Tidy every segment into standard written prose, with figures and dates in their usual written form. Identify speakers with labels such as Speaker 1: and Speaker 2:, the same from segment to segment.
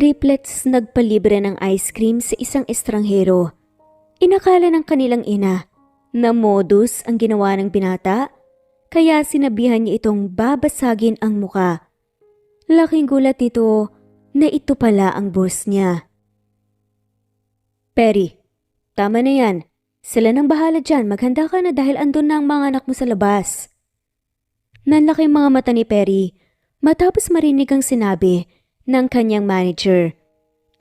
Speaker 1: Triplets nagpalibre ng ice cream sa isang estranghero. Inakala ng kanilang ina na modus ang ginawa ng binata, kaya sinabihan niya itong babasagin ang muka. Laking gulat nito na ito pala ang boss niya. Perry, tama na yan. Sila nang bahala dyan, maghanda ka na dahil andun na ang mga anak mo sa labas. Nanlaki mga mata ni Perry matapos marinig ang sinabi ng kanyang manager.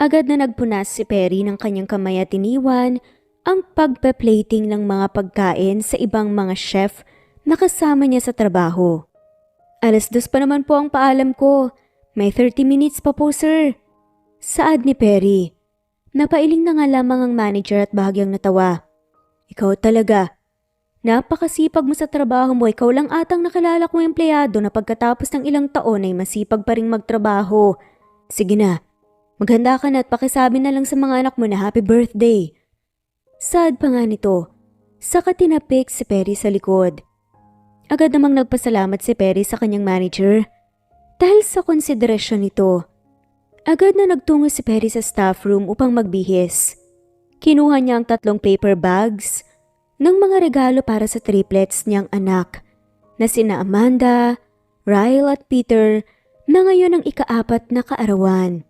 Speaker 1: Agad na nagpunas si Perry ng kanyang kamay at iniwan ang pagpe-plating ng mga pagkain sa ibang mga chef na kasama niya sa trabaho. 2:00 pa naman po ang paalam ko. May 30 minutes pa po, sir. Saad ni Perry. Napailing na nga lamang ang manager at bahagyang natawa. Ikaw talaga. Napakasipag mo sa trabaho mo. Ikaw lang atang nakilala kong empleyado na pagkatapos ng ilang taon ay masipag pa ring magtrabaho. Sige na, maghanda ka na at pakisabi na lang sa mga anak mo na happy birthday. Saad pa nga nito. Saka tinapik si Perry sa likod. Agad namang nagpasalamat si Perry sa kanyang manager dahil sa konsiderasyon nito. Agad na nagtungo si Perry sa staff room upang magbihis. Kinuha niya ang 3 paper bags ng mga regalo para sa triplets niyang anak na sina Amanda, Ryle at Peter na ngayon ang ika-4 na kaarawan.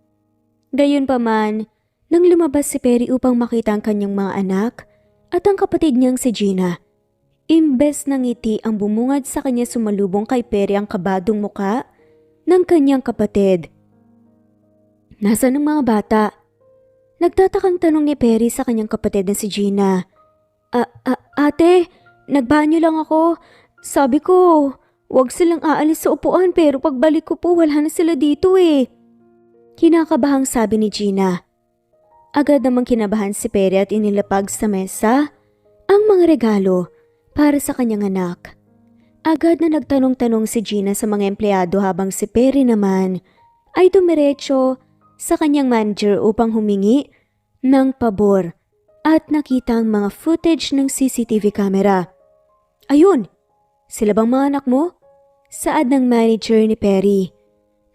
Speaker 1: Gayunpaman, nang lumabas si Perry upang makita ang kanyang mga anak at ang kapatid niyang si Gina, imbes na ngiti ang bumungad sa kanya sumalubong kay Perry ang kabadong muka ng kanyang kapatid. Nasaan ang mga bata? Nagtatakang tanong ni Perry sa kanyang kapatid na si Gina. Ate, nagbanyo lang ako. Sabi ko, wag silang aalis sa upuan pero pagbalik ko po wala na sila dito eh. Kinakabahang sabi ni Gina. Agad namang kinabahan si Perry at inilapag sa mesa ang mga regalo para sa kanyang anak. Agad na nagtanong-tanong si Gina sa mga empleyado habang si Perry naman ay dumiretso sa kanyang manager upang humingi ng pabor at nakita ang mga footage ng CCTV camera. Ayun, sila bang mga anak mo? Saad ng manager ni Perry.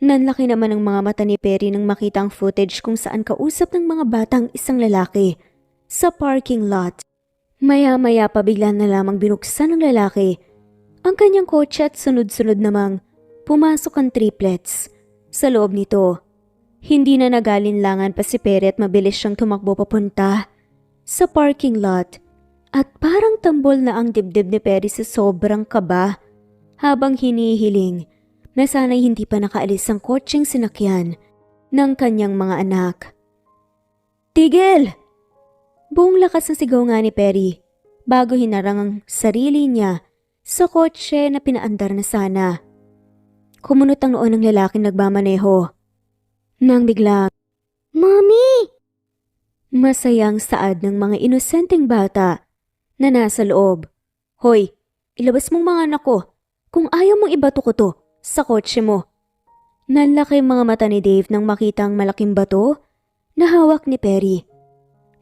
Speaker 1: Nanlaki naman ang mga mata ni Perry nang makita ang footage kung saan kausap ng mga batang isang lalaki sa parking lot. Maya-maya pa bigla na lamang binuksan ng lalaki ang kanyang kotse at sunod-sunod namang pumasok ang triplets sa loob nito. Hindi na nagalinlangan pa si Perry at mabilis siyang tumakbo papunta sa parking lot at parang tambol na ang dibdib ni Perry sa sobrang kaba habang hinihiling na sana'y hindi pa nakaalis ang kotseng sinakyan ng kanyang mga anak. Tigil! Buong lakas ng sigaw nga ni Perry bago hinarang ang sarili niya sa kotse na pinaandar na sana. Kumunot ang noon ng lalaking nagmamaneho. Nang biglang, Mommy! Masayang saad ng mga inosenteng bata na nasa loob. Hoy, ilabas mong mga anak ko. Kung ayaw mong ibato ko to sa kotse mo. Nanlaki mga mata ni Dave nang makita ang malaking bato na hawak ni Perry.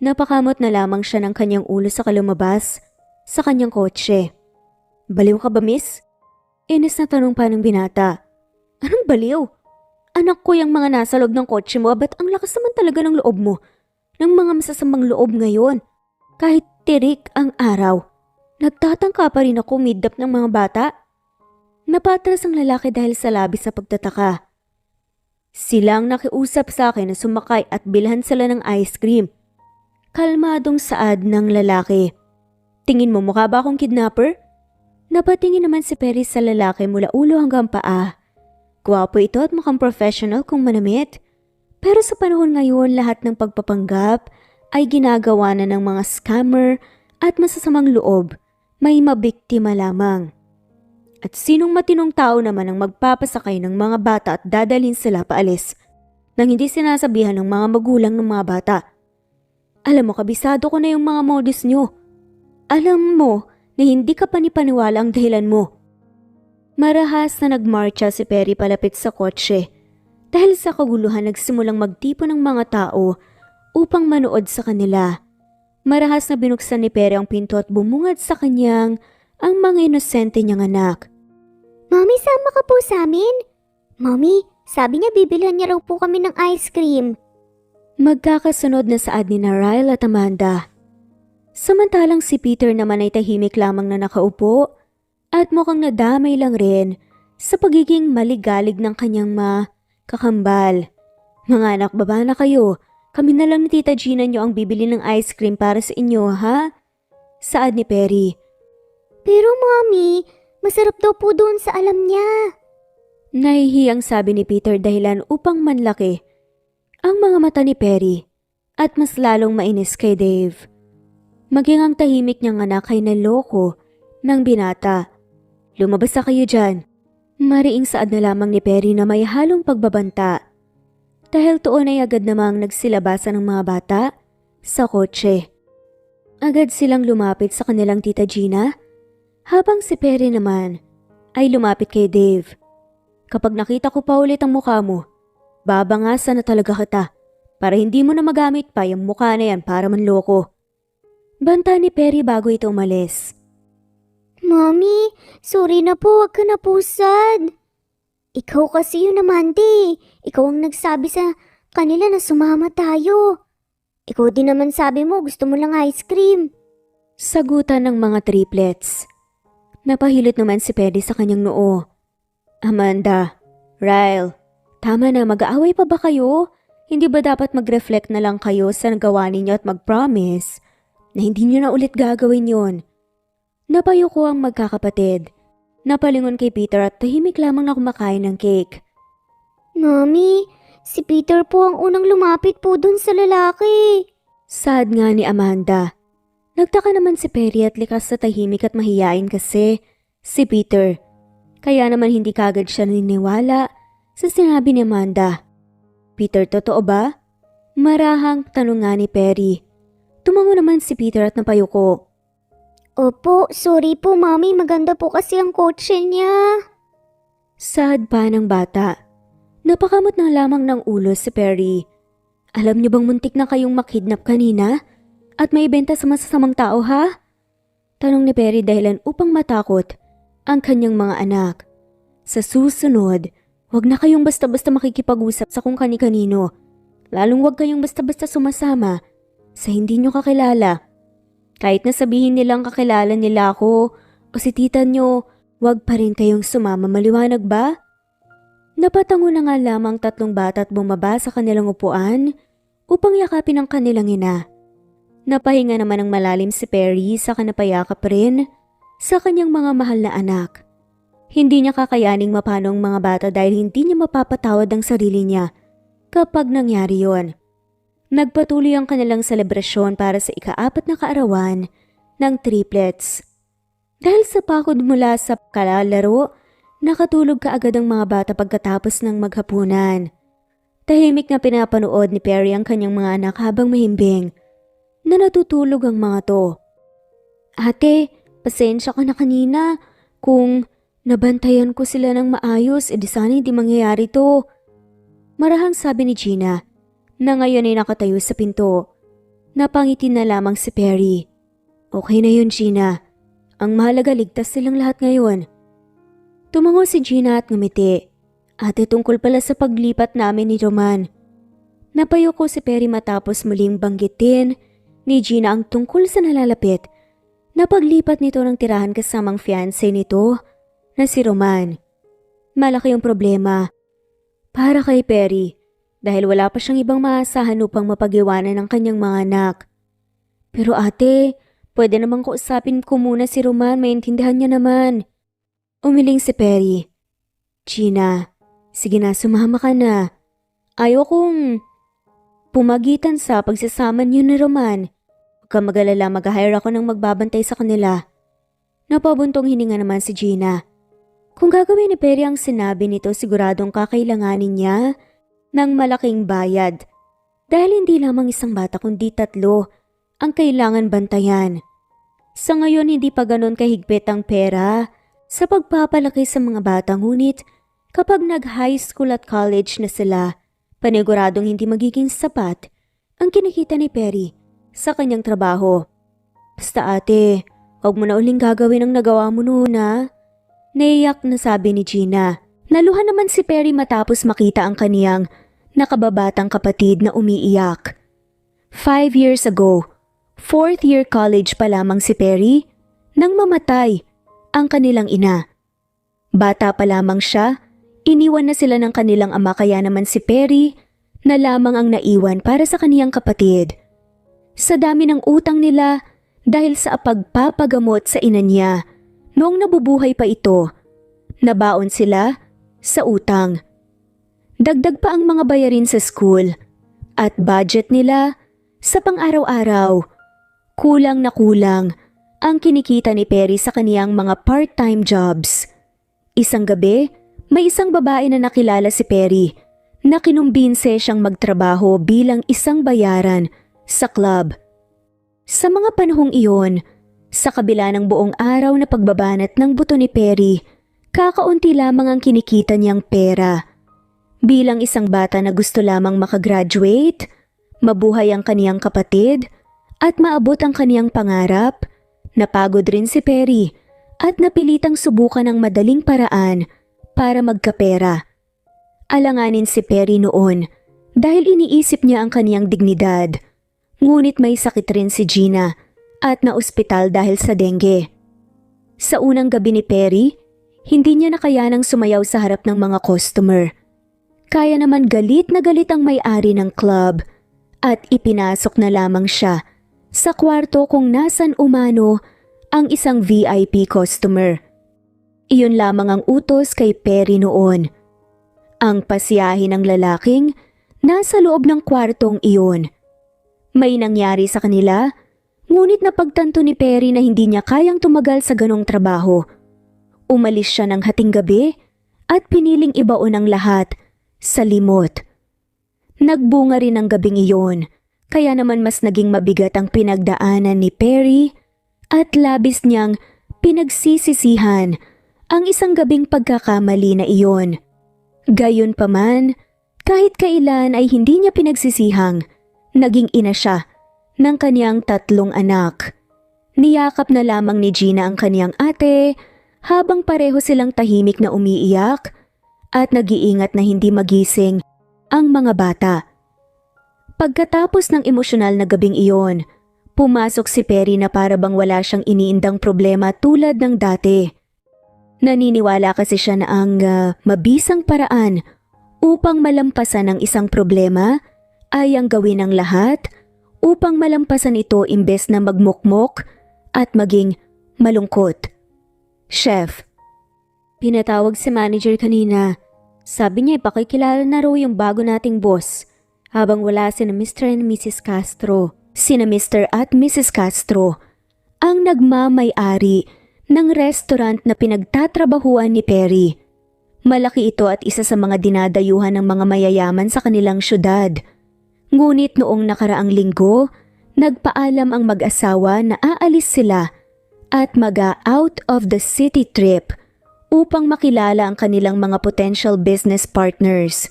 Speaker 1: Napakamot na lamang siya ng kanyang ulo sa kalumabas sa kanyang kotse. Baliw ka ba, miss? Inis na tanong pa ng binata. Anong baliw? Anak ko yung mga nasa loob ng kotse mo, ba't ang lakas naman talaga ng loob mo? Ng mga masasamang loob ngayon. Kahit tirik ang araw, nagtatangka pa rin ako midap ng mga bata. Napatras ang lalaki dahil sa labis na pagtataka. Silang nakiusap sa akin na sumakay at bilhan sila ng ice cream. Kalmadong saad ng lalaki. Tingin mo mukha ba akong kidnapper? Napatingin naman si Perry sa lalaki mula ulo hanggang paa. Gwapo ito at mukhang professional kung manamit. Pero sa panahon ngayon, lahat ng pagpapanggap ay ginagawa na ng mga scammer at masasamang loob. May mabiktima lamang. At sinong matinong tao naman ang magpapasakay ng mga bata at dadalhin sila paalis nang hindi sinasabihan ng mga magulang ng mga bata? Alam mo, kabisado ko na yung mga modus nyo. Alam mo na hindi ka panipaniwala ang dahilan mo. Marahas na nagmarcha si Perry palapit sa kotse. Dahil sa kaguluhan nagsimulang magtipon ng mga tao upang manood sa kanila. Marahas na binuksan ni Perry ang pinto at bumungad sa kanyang ang mga inosente niyang anak.
Speaker 2: Mommy, sama ka po sa amin? Mommy, sabi niya bibilhan niya raw po kami ng ice cream.
Speaker 1: Magkakasunod na saad ni Ryle at Amanda. Samantalang si Peter naman ay tahimik lamang na nakaupo at mukhang nadamay lang rin sa pagiging maligalig ng kanyang kakambal. Mga anak, baba na kayo. Kami na lang ni Tita Gina nyo ang bibili ng ice cream para sa inyo, ha? Saad ni Perry.
Speaker 2: Pero Mommy, masarap daw po doon sa alam niya.
Speaker 1: Nahihiyang sabi ni Peter dahilan upang manlaki ang mga mata ni Perry at mas lalong mainis kay Dave. Maging ang tahimik niyang anak ay naloko ng binata. Lumabas na kayo dyan. Mariing saad na lamang ni Perry na may halong pagbabanta. Dahil tuon ay agad namang nagsilabasan ng mga bata sa kotse. Agad silang lumapit sa kanilang Tita Gina, habang si Perry naman ay lumapit kay Dave. Kapag nakita ko pa ulit ang mukha mo, babangasan na talaga kita para hindi mo na magamit pa yung mukha na yan para manloko. Banta ni Perry bago ito umalis.
Speaker 2: Mommy, sorry na po, wag ka na po sad. Ikaw kasi yun naman, di. Ikaw ang nagsabi sa kanila na sumama tayo. Ikaw din naman sabi mo, gusto mo lang ice cream.
Speaker 1: Sagutan ng mga triplets. Napahilot naman si Perry sa kanyang noo. Amanda, Ryle, tama na, mag-aaway pa ba kayo? Hindi ba dapat mag-reflect na lang kayo sa nagawa ninyo at mag-promise na hindi nyo na ulit gagawin yon? Napayo ko ang magkakapatid. Napalingon kay Peter at tahimik lamang na kumakain ng cake.
Speaker 2: Mommy, si Peter po ang unang lumapit po dun sa lalaki.
Speaker 1: Sad nga ni Amanda. Nagtaka naman si Perry at likas sa tahimik at mahiyain kasi si Peter. Kaya naman hindi kagad siya niniwala sa sinabi ni Amanda. Peter, totoo ba? Marahang tanong nga ni Perry. Tumango naman si Peter at napayuko.
Speaker 2: Opo, sorry po Mommy, maganda po kasi ang kotse niya.
Speaker 1: Sad pa ng bata. Napakamot na lamang ng ulo si Perry. Alam niyo bang muntik na kayong makidnap kanina? At may benta sa masasamang tao, ha? Tanong ni Perry dahilan upang matakot ang kanyang mga anak. Sa susunod, huwag na kayong basta-basta makikipag-usap sa kung kani-kanino. Lalong huwag kayong basta-basta sumasama sa hindi nyo kakilala. Kahit na sabihin nilang kakilala nila ako o si tita nyo, huwag pa rin kayong sumama, maliwanag ba? Napatango na nga lamang tatlong bata at bumaba sa kanilang upuan upang yakapin ang kanilang ina. Napahinga naman ng malalim si Perry sa kanapayakap rin sa kanyang mga mahal na anak. Hindi niya kakayaning mapano ang mga bata dahil hindi niya mapapatawad ang sarili niya kapag nangyari yon. Nagpatuloy ang kanilang selebrasyon para sa ika-4 na kaarawan ng triplets. Dahil sa pakod mula sa kalalaro, nakatulog kaagad ang mga bata pagkatapos ng maghapunan. Tahimik na pinapanood ni Perry ang kanyang mga anak habang mahimbing na natutulog ang mga to. Ate, pasensya ka na kanina. Kung nabantayan ko sila ng maayos, edi sana hindi mangyayari to. Marahang sabi ni Gina na ngayon ay nakatayo sa pinto. Napangiti na lamang si Perry. Okay na yun, Gina. Ang mahalaga, ligtas silang lahat ngayon. Tumango si Gina at ngumiti. Ate, tungkol pala sa paglipat namin ni Roman. Napayo ko si Perry matapos muling banggitin ni Gina ang tungkol sa nalalapit na paglipat nito ng tirahan kasamang fiancé nito na si Roman. Malaki yung problema para kay Perry dahil wala pa siyang ibang maasahan upang mapag-iwanan ng kanyang mga anak. Pero ate, pwede namang kausapin ko muna si Roman, maintindihan niya naman. Umiling si Perry. Gina, sige na, sumama ka na. Ayaw kong pumagitan sa pagsasama niyo ni Roman. Huwag kang mag-alala, mag-hire ako ng magbabantay sa kanila. Napabuntong hininga naman si Gina. Kung gagawin ni Perry ang sinabi nito, siguradong kakailanganin niya ng malaking bayad. Dahil hindi lamang isang bata kundi 3 ang kailangan bantayan. Sa ngayon hindi pa ganon kahigpit ang pera sa pagpapalaki sa mga bata, ngunit kapag nag-high school at college na sila, paniguradong hindi magiging sapat ang kinikita ni Perry sa kanyang trabaho. Basta ate, huwag mo na uling gagawin ang nagawa mo noon ha. Naiyak na sabi ni Gina. Naluhan naman si Perry matapos makita ang kaniyang nakababatang kapatid na umiiyak. 5 years ago, 4th year college pa lamang si Perry nang mamatay ang kanilang ina. Bata pa lamang siya, iniwan na sila ng kanilang ama kaya naman si Perry na lamang ang naiwan para sa kaniyang kapatid. Sa dami ng utang nila dahil sa pagpapagamot sa ina niya noong nabubuhay pa ito, nabaon sila sa utang. Dagdag pa ang mga bayarin sa school at budget nila sa pang-araw-araw. Kulang na kulang ang kinikita ni Perry sa kaniyang mga part-time jobs. Isang gabi, may isang babae na nakilala si Perry na kinumbinse siyang magtrabaho bilang isang bayaran sa club. Sa mga panahong iyon, sa kabila ng buong araw na pagbabanat ng buto ni Perry, kakaunti lamang ang kinikita niyang pera. Bilang isang bata na gusto lamang makagraduate, mabuhay ang kaniyang kapatid, at maabot ang kaniyang pangarap, napagod rin si Perry at napilitang subukan ang madaling paraan para magkapera. Alanganin si Perry noon dahil iniisip niya ang kaniyang dignidad. Ngunit may sakit rin si Gina at naospital dahil sa dengue. Sa unang gabi ni Perry, hindi niya nakayanang sumayaw sa harap ng mga customer. Kaya naman galit na galit ang may-ari ng club at ipinasok na lamang siya sa kwarto kung nasan umano ang isang VIP customer. Iyon lamang ang utos kay Perry noon. Ang pasiyahin ng lalaking nasa loob ng kwartong iyon. May nangyari sa kanila, ngunit napagtanto ni Perry na hindi niya kayang tumagal sa ganong trabaho. Umalis siya ng hating gabi at piniling ibaon ang lahat sa limot. Nagbunga rin ang gabing iyon, kaya naman mas naging mabigat ang pinagdaanan ni Perry at labis niyang pinagsisisihan ang isang gabing pagkakamali na iyon. Gayunpaman, kahit kailan ay hindi niya pinagsisihang naging ina siya ng kaniyang 3 anak. Niyakap na lamang ni Gina ang kaniyang ate habang pareho silang tahimik na umiiyak at nag-iingat na hindi magising ang mga bata. Pagkatapos ng emosyonal na gabing iyon, pumasok si Perry na para bang wala siyang iniindang problema tulad ng dati. Naniniwala kasi siya na ang mabisang paraan upang malampasan ang isang problema ay ang gawin ng lahat upang malampasan ito imbes na magmukmok at maging malungkot. Chef, pinatawag si manager kanina. Sabi niya ipakikilala na raw yung bago nating boss habang wala sina Mr. and Mrs. Castro. Sina Mr. at Mrs. Castro ang nagmamay-ari ng restaurant na pinagtatrabahuan ni Perry. Malaki ito at isa sa mga dinadayuhan ng mga mayayaman sa kanilang syudad. Ngunit noong nakaraang linggo, nagpaalam ang mag-asawa na aalis sila at mag-out of the city trip upang makilala ang kanilang mga potential business partners.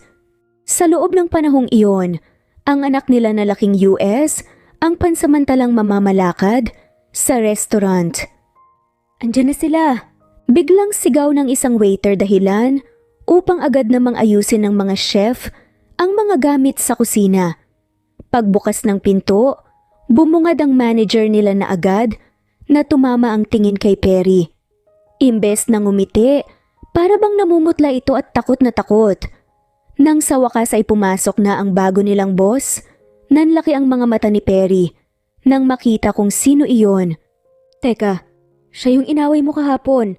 Speaker 1: Sa loob ng panahong iyon, ang anak nila na laking US ang pansamantalang mamamalakad sa restaurant. Andiyan na sila. Biglang sigaw ng isang waiter dahilan upang agad namang ayusin ng mga chef ang mga gamit sa kusina. Pagbukas ng pinto, bumungad ang manager nila na agad na tumama ang tingin kay Perry. Imbes na ngumiti, para bang namumutla ito at takot na takot. Nang sa wakas ay pumasok na ang bago nilang boss, nanlaki ang mga mata ni Perry nang makita kung sino iyon. Teka, siya yung inaway mo kahapon.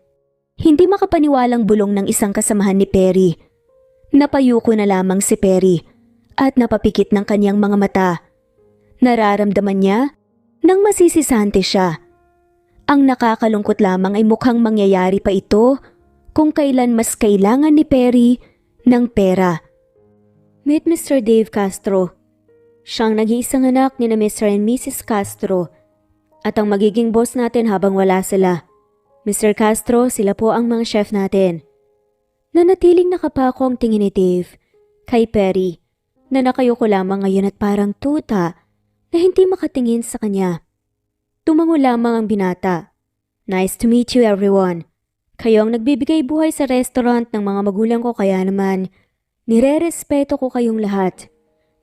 Speaker 1: Hindi makapaniwalang bulong ng isang kasamahan ni Perry. Napayuko na lamang si Perry at napapikit ng kanyang mga mata. Nararamdaman niya nang masisisante siya. Ang nakakalungkot lamang ay mukhang mangyayari pa ito kung kailan mas kailangan ni Perry ng pera. Meet Mr. Dave Castro. Siyang nag-iisang anak ni na Mr. and Mrs. Castro at ang magiging boss natin habang wala sila. Mr. Castro, sila po ang mga chef natin. Nanatiling nakapako ang tingin ni Dave kay Perry na nakayuko lamang ngayon at parang tuta na hindi makatingin sa kanya. Tumango lamang ang binata. Nice to meet you everyone. Kayo ang nagbibigay buhay sa restaurant ng mga magulang ko kaya naman Nire-respeto ko kayong lahat.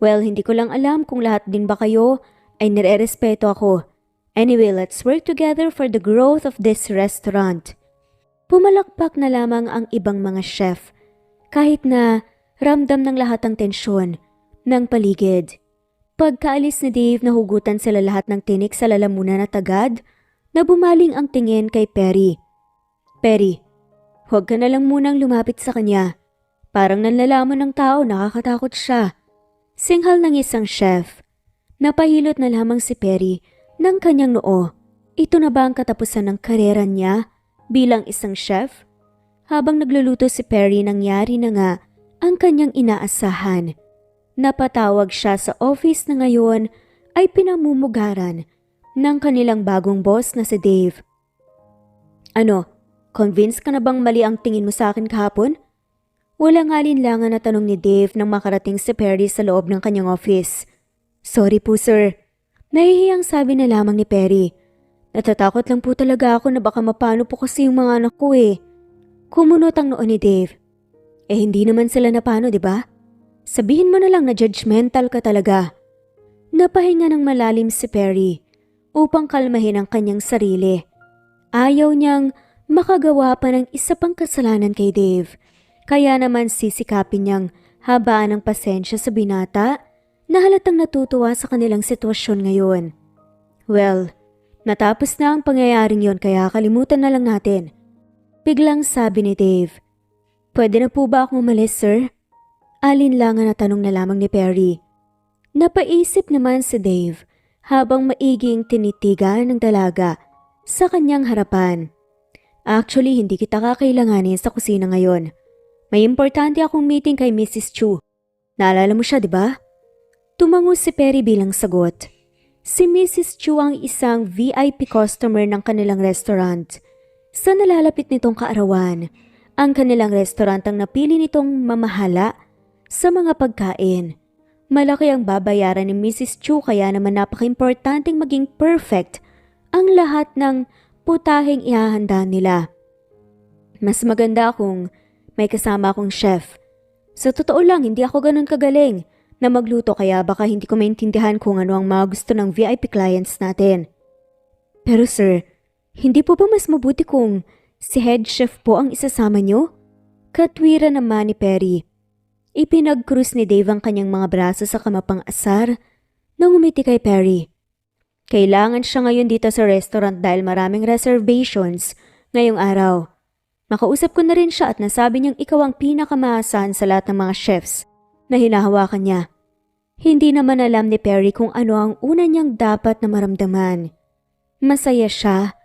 Speaker 1: Well, hindi ko lang alam kung lahat din ba kayo ay nire-respeto ako. Anyway, let's work together for the growth of this restaurant. Pumalakpak na lamang ang ibang mga chef kahit na ramdam ng lahat ang tensyon ng paligid. Pagkaalis ni Dave, nahugutan sila lahat ng tinik sa lalamunan at agad na bumaling ang tingin kay Perry. Perry, huwag ka na lang munang lumapit sa kanya. Parang nanlalaman ng tao, nakakatakot siya. Singhal ng isang chef. Napahilot na lamang si Perry ng kanyang noo. Ito na ba ang katapusan ng karera niya bilang isang chef? Habang nagluluto si Perry, nangyari na nga ang kanyang inaasahan. Napatawag siya sa office na ngayon ay pinamumugaran ng kanilang bagong boss na si Dave. Ano, convinced ka na bang mali ang tingin mo sa akin kahapon? Walang alinlangan na tanong ni Dave nang makarating si Perry sa loob ng kanyang office. Sorry po sir. Nahihiyang sabi na lamang ni Perry. Natatakot lang po talaga ako na baka mapano po kasi yung mga anak ko eh. Kumunot ang noo ni Dave. Hindi naman sila napano, di ba? Sabihin mo na lang na judgmental ka talaga. Napahinga ng malalim si Perry upang kalmahin ang kanyang sarili. Ayaw niyang makagawa pa ng isa pang kasalanan kay Dave. Kaya naman sisikapin niyang habaan ng pasensya sa binata na halatang natutuwa sa kanilang sitwasyon ngayon. Well, natapos na ang pangyayaring yon kaya kalimutan na lang natin. Biglang sabi ni Dave. Pwede na po ba akong umalis, sir? Alinlangan na tanong na lamang ni Perry. Napaisip naman si Dave habang maiging tinitigan ng dalaga sa kanyang harapan. Actually, hindi kita kakailanganin sa kusina ngayon. May importante akong meeting kay Mrs. Chu. Naalala mo siya, di ba? Tumango si Perry bilang sagot. Si Mrs. Chu ang isang VIP customer ng kanilang restaurant. Sa nalalapit nitong kaarawan, ang kanilang restaurant ang napili nitong mamahala sa mga pagkain. Malaki ang babayaran ni Mrs. Chu kaya naman napaka-importanteng maging perfect ang lahat ng putaheng ihahanda nila. Mas maganda kung may kasama akong chef. Sa totoo lang, hindi ako ganun kagaling na magluto kaya baka hindi ko maintindihan kung ano ang mga gusto ng VIP clients natin. Pero sir, hindi po ba mas mabuti kung si head chef po ang isasama nyo? Katwira naman ni Perry. Ipinag-cruise ni Dave ang kanyang mga braso sa kamapang asar nang umiti kay Perry. Kailangan siya ngayon dito sa restaurant dahil maraming reservations ngayong araw. Makausap ko na rin siya at nasabi niyang ikaw ang pinakamaasahan sa lahat ng mga chefs na hinahawakan niya. Hindi naman alam ni Perry kung ano ang una niyang dapat na maramdaman. Masaya siya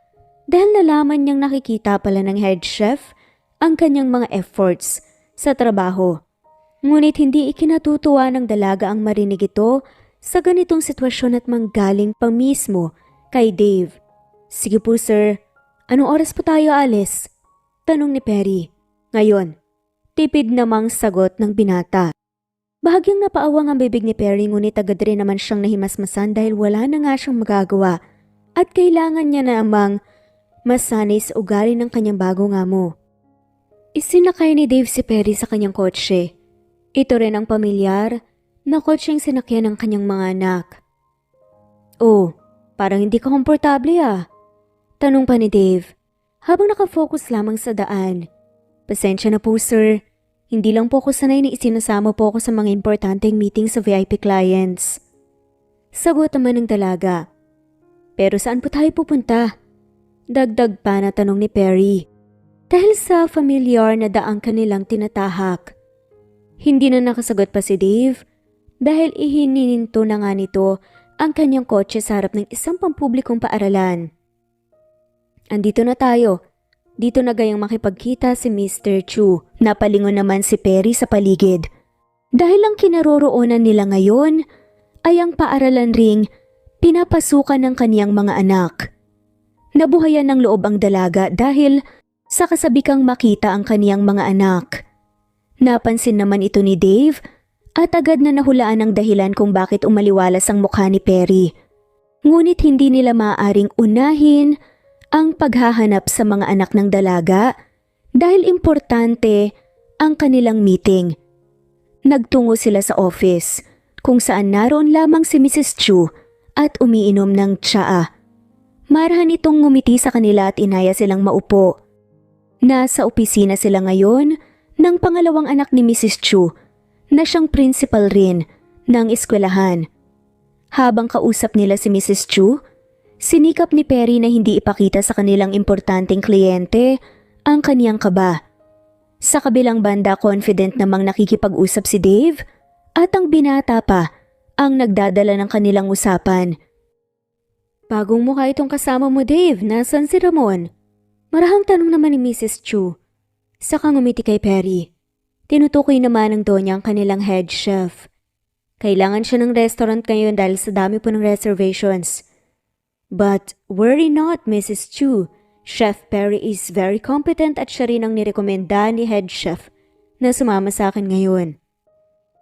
Speaker 1: dahil nalaman niyang nakikita pala ng head chef ang kanyang mga efforts sa trabaho. Ngunit hindi ikinatutuwa ng dalaga ang marinig ito sa ganitong sitwasyon at manggaling pa mismo kay Dave. Sige po sir, anong oras po tayo alis? Tanong ni Perry. Ngayon, tipid namang sagot ng binata. Bahagyang napaawang ang bibig ni Perry ngunit agad rin naman siyang nahimasmasan dahil wala na nga siyang magagawa at kailangan niya namang masanay sa ugali ng kanyang bagong amo. Isinakay ni Dave si Perry sa kanyang kotse. Ito rin ang pamilyar na kotseng sinakyan ng kanyang mga anak. Oh, parang hindi ka komportable ah. Tanong pa ni Dave habang nakafocus lamang sa daan. Pasensya na po sir, hindi lang po ako sanay na isinasama po ako sa mga importanteng meeting sa VIP clients. Sagot naman ng dalaga. Pero saan po tayo pupunta? Dagdag pa na tanong ni Perry. Dahil sa familiar na daang kanilang tinatahak. Hindi na nakasagot pa si Dave dahil ihinininto na nga nito ang kanyang kotse sa harap ng isang pampublikong paaralan. Andito na tayo. Dito na gayang makipagkita si Mr. Chu. Napalingon naman si Perry sa paligid. Dahil ang kinaroroonan nila ngayon ay ang paaralan ring pinapasukan ng kaniyang mga anak. Nabuhayan ng loob ang dalaga dahil sa kasabikang makita ang kaniyang mga anak. Napansin naman ito ni Dave at agad na nahulaan ang dahilan kung bakit umaliwalas ang mukha ni Perry. Ngunit hindi nila maaaring unahin ang paghahanap sa mga anak ng dalaga dahil importante ang kanilang meeting. Nagtungo sila sa office, kung saan naroon lamang si Mrs. Chu at umiinom ng tsaa. Marahan itong ngumiti sa kanila at inaya silang maupo. Nasa opisina sila ngayon ng pangalawang anak ni Mrs. Chu na siyang principal rin ng eskwelahan. Habang kausap nila si Mrs. Chu, sinikap ni Perry na hindi ipakita sa kanilang importanteng kliyente ang kaniyang kaba. Sa kabilang banda, confident namang nakikipag-usap si Dave at ang binata pa ang nagdadala ng kanilang usapan. Bagong mukha itong kasama mo, Dave. Nasaan si Ramon? Marahang tanong naman ni Mrs. Chu. Saka ngumiti kay Perry. Tinutukoy naman ng donya ang kanilang head chef. Kailangan siya ng restaurant ngayon dahil sa dami po ng reservations. But worry not, Mrs. Chu. Chef Perry is very competent at siya rin ang nirekomenda ni head chef na sumama sa akin ngayon.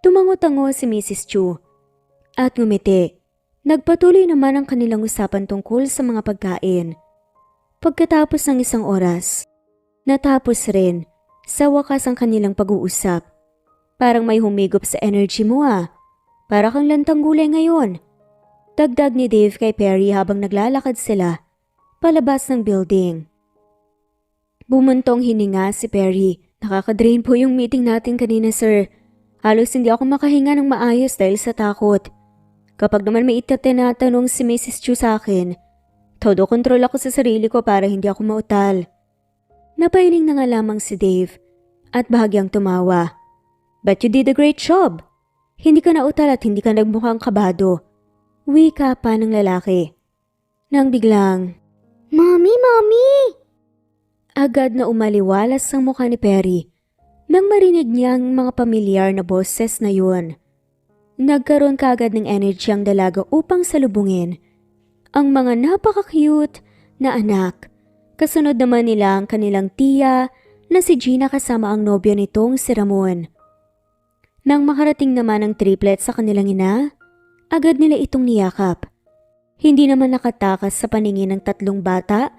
Speaker 1: Tumango-tango si Mrs. Chu at ngumiti. Nagpatuloy naman ang kanilang usapan tungkol sa mga pagkain. Pagkatapos ng isang oras, natapos rin sa wakas ang kanilang pag-uusap. Parang may humigop sa energy mo ah. Para kang lantang gulay ngayon. Dagdag ni Dave kay Perry habang naglalakad sila palabas ng building. Bumuntong hininga si Perry. Nakaka-drain po yung meeting natin kanina, sir. Halos hindi ako makahinga ng maayos dahil sa takot. Kapag naman may tinatanong si Mrs. Chu sa akin, todo kontrol ako sa sarili ko para hindi ako mautal. Napailing na nga lamang si Dave at bahagyang tumawa. But you did a great job. Hindi ka nautal at hindi ka nagmukhang kabado. Wika pa ng lalaki. Nang biglang,
Speaker 2: Mommy, Mommy!
Speaker 1: agad na umaliwalas ang mukha ni Perry nang marinig niyang mga pamilyar na boses na yun. Nagkaroon kaagad ng energy ang dalaga upang salubungin ang mga napaka-cute na anak. Kasunod naman nila ang kanilang tiya na si Gina kasama ang nobyo nitong si Ramon. Nang makarating naman ang triplet sa kanilang ina, agad nila itong niyakap. Hindi naman nakatakas sa paningin ng tatlong bata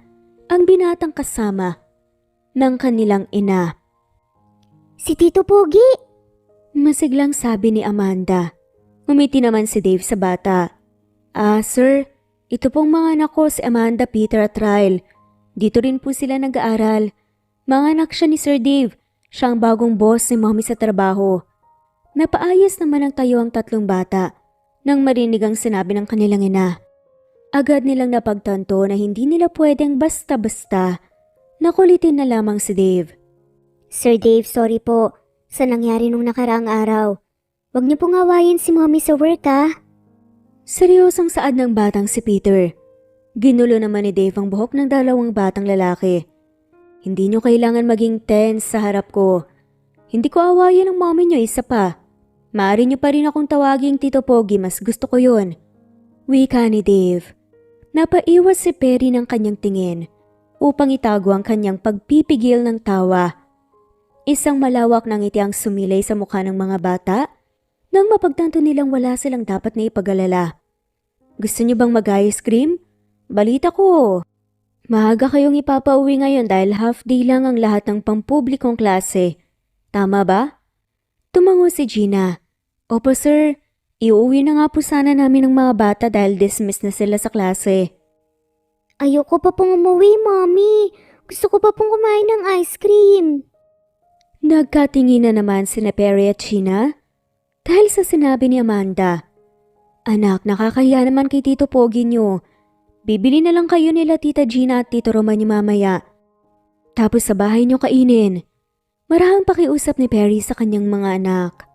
Speaker 1: ang binatang kasama ng kanilang ina.
Speaker 2: Si Tito Pogi!
Speaker 1: Masiglang sabi ni Amanda. Umiti naman si Dave sa bata. Sir, ito pong mga anak ko si Amanda, Peter at Ryle. Dito rin po sila nag-aaral. Mga anak siya ni Sir Dave. Siya ang bagong boss ni Mommy sa trabaho. Napaayos naman ang tayo ang tatlong bata nang marinig ang sinabi ng kanilang ina. Agad nilang napagtanto na hindi nila pwedeng basta-basta nakulitin na lamang si Dave.
Speaker 2: Sir Dave, sorry po sa nangyari nung nakaraang araw. Huwag niyo pong awayin si Mommy sa work ah.
Speaker 1: Seryosang saad ng batang si Peter. Ginulo naman ni Dave ang buhok ng dalawang batang lalaki. Hindi niyo kailangan maging tense sa harap ko. Hindi ko awayan ang mommy niyo, isa pa. Maaari niyo pa rin akong tawaging Tito Pogi, mas gusto ko yun. Wika ni Dave. Napaiwas si Perry ng kanyang tingin upang itago ang kanyang pagpipigil ng tawa. Isang malawak na ngiti ang sumilay sa mukha ng mga bata nang mapagtanto nilang wala silang dapat na ipag-alala. Gusto niyo bang mag-ice cream? Balita ko. Maaga kayong ipapauwi ngayon dahil half day lang ang lahat ng pampublikong klase. Tama ba? Tumango si Gina. Opo sir. Iuwi na nga po sana namin ng mga bata dahil dismiss na sila sa klase.
Speaker 2: Ayoko pa pong umuwi, Mommy. Gusto ko pa pong kumain ng ice cream.
Speaker 1: Nagkatingin na naman sina Perry at Gina dahil sa sinabi ni Amanda. Anak, nakakahiya naman kay Tito Pogi niyo. Bibili na lang kayo nila Tita Gina at Tito Roman niyo mamaya. Tapos sa bahay niyo kainin. Marahang pakiusap ni Perry sa kanyang mga anak.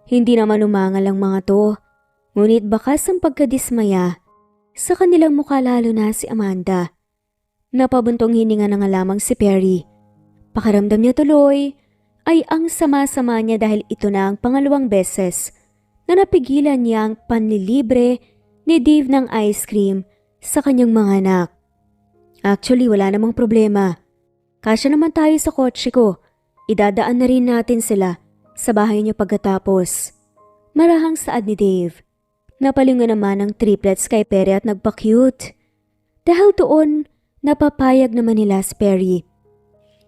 Speaker 1: Hindi naman umangal ang mga to, ngunit bakas ang pagkadismaya sa kanilang mukha lalo na si Amanda. Napabuntong hininga na nga lamang si Perry. Pakiramdam niya tuloy ay ang sama-sama niya dahil ito na ang pangalawang beses na napigilan niya ang panlilibre ni Dave ng ice cream sa kanyang mga anak. Actually, wala namang problema. Kasya naman tayo sa kotse ko. Idadaan na rin natin sila sa bahay niya pagkatapos. Marahang saad ni Dave. Napalingon naman ang triplets kay Perry at nagpa-cute. Dahil doon, napapayag naman nila si Perry.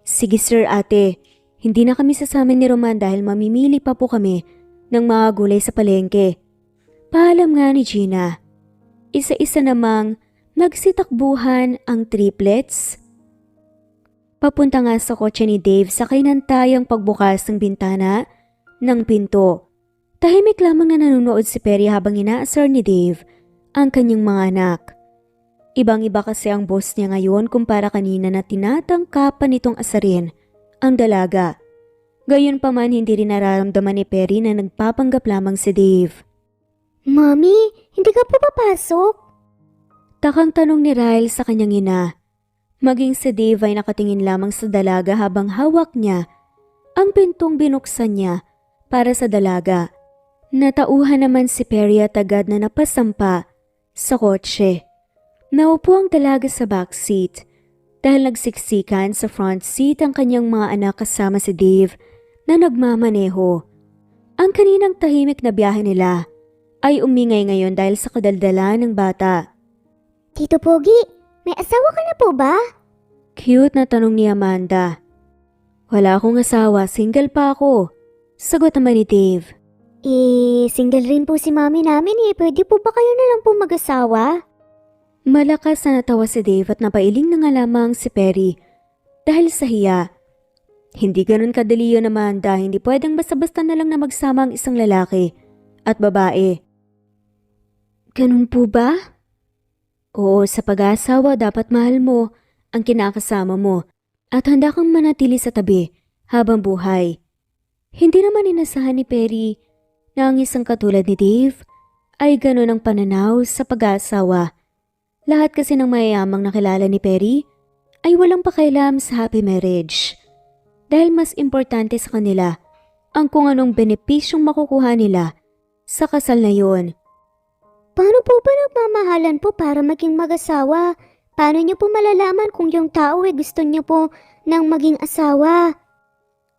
Speaker 1: Sige sir ate, hindi na kami sasama ni Roman dahil mamimili pa po kami ng mga gulay sa palengke. Paalam nga ni Gina. Isa-isa namang nagsitakbuhan ang triplets. Papunta nga sa kotse ni Dave sa kainantayang pagbukas ng bintana ng pinto. Tahimik lamang na nanonood si Perry habang inaasar ni Dave ang kanyang mga anak. Ibang-iba kasi ang boss niya ngayon kumpara kanina na tinatangkapan nitong asarin ang dalaga. Gayunpaman hindi rin nararamdaman ni Perry na nagpapanggap lamang si Dave.
Speaker 2: Mommy, hindi ka pa papasok?
Speaker 1: Takang tanong ni Ryle sa kanyang ina. Maging si Dave ay nakatingin lamang sa dalaga habang hawak niya ang pintong binuksan niya para sa dalaga. Natauhan naman si Perry at agad na napasampa sa kotse. Naupo ang dalaga sa backseat dahil nagsiksikan sa front seat ang kanyang mga anak kasama si Dave na nagmamaneho. Ang kaninang tahimik na biyahe nila ay umingay ngayon dahil sa kadaldala ng bata.
Speaker 2: Tito Pogi, may asawa ka na po ba?
Speaker 1: Cute na tanong ni Amanda. Wala akong asawa, single pa ako. Sagot naman ni Dave.
Speaker 2: Single rin po si mami namin eh. Pwede po ba kayo na lang po mag-asawa?
Speaker 1: Malakas na natawa si Dave at napailing na nga lamang si Perry dahil sa hiya. Hindi ganun kadali yun, Amanda. Hindi pwedeng basta-basta na lang na magsama ang isang lalaki at babae. Ganun po ba? Oo, sa pag-aasawa dapat mahal mo ang kinakasama mo at handa kang manatili sa tabi habang buhay. Hindi naman inasahan ni Perry na ang isang katulad ni Dave ay ganun ang pananaw sa pag-aasawa. Lahat kasi ng mayayamang nakilala ni Perry ay walang pakialam sa happy marriage. Dahil mas importante sa kanila ang kung anong benepisyong makukuha nila sa kasal na yon.
Speaker 2: Paano po ba nagmamahalan po para maging mag-asawa? Paano niyo po malalaman kung yung tao gusto niyo po ng maging asawa?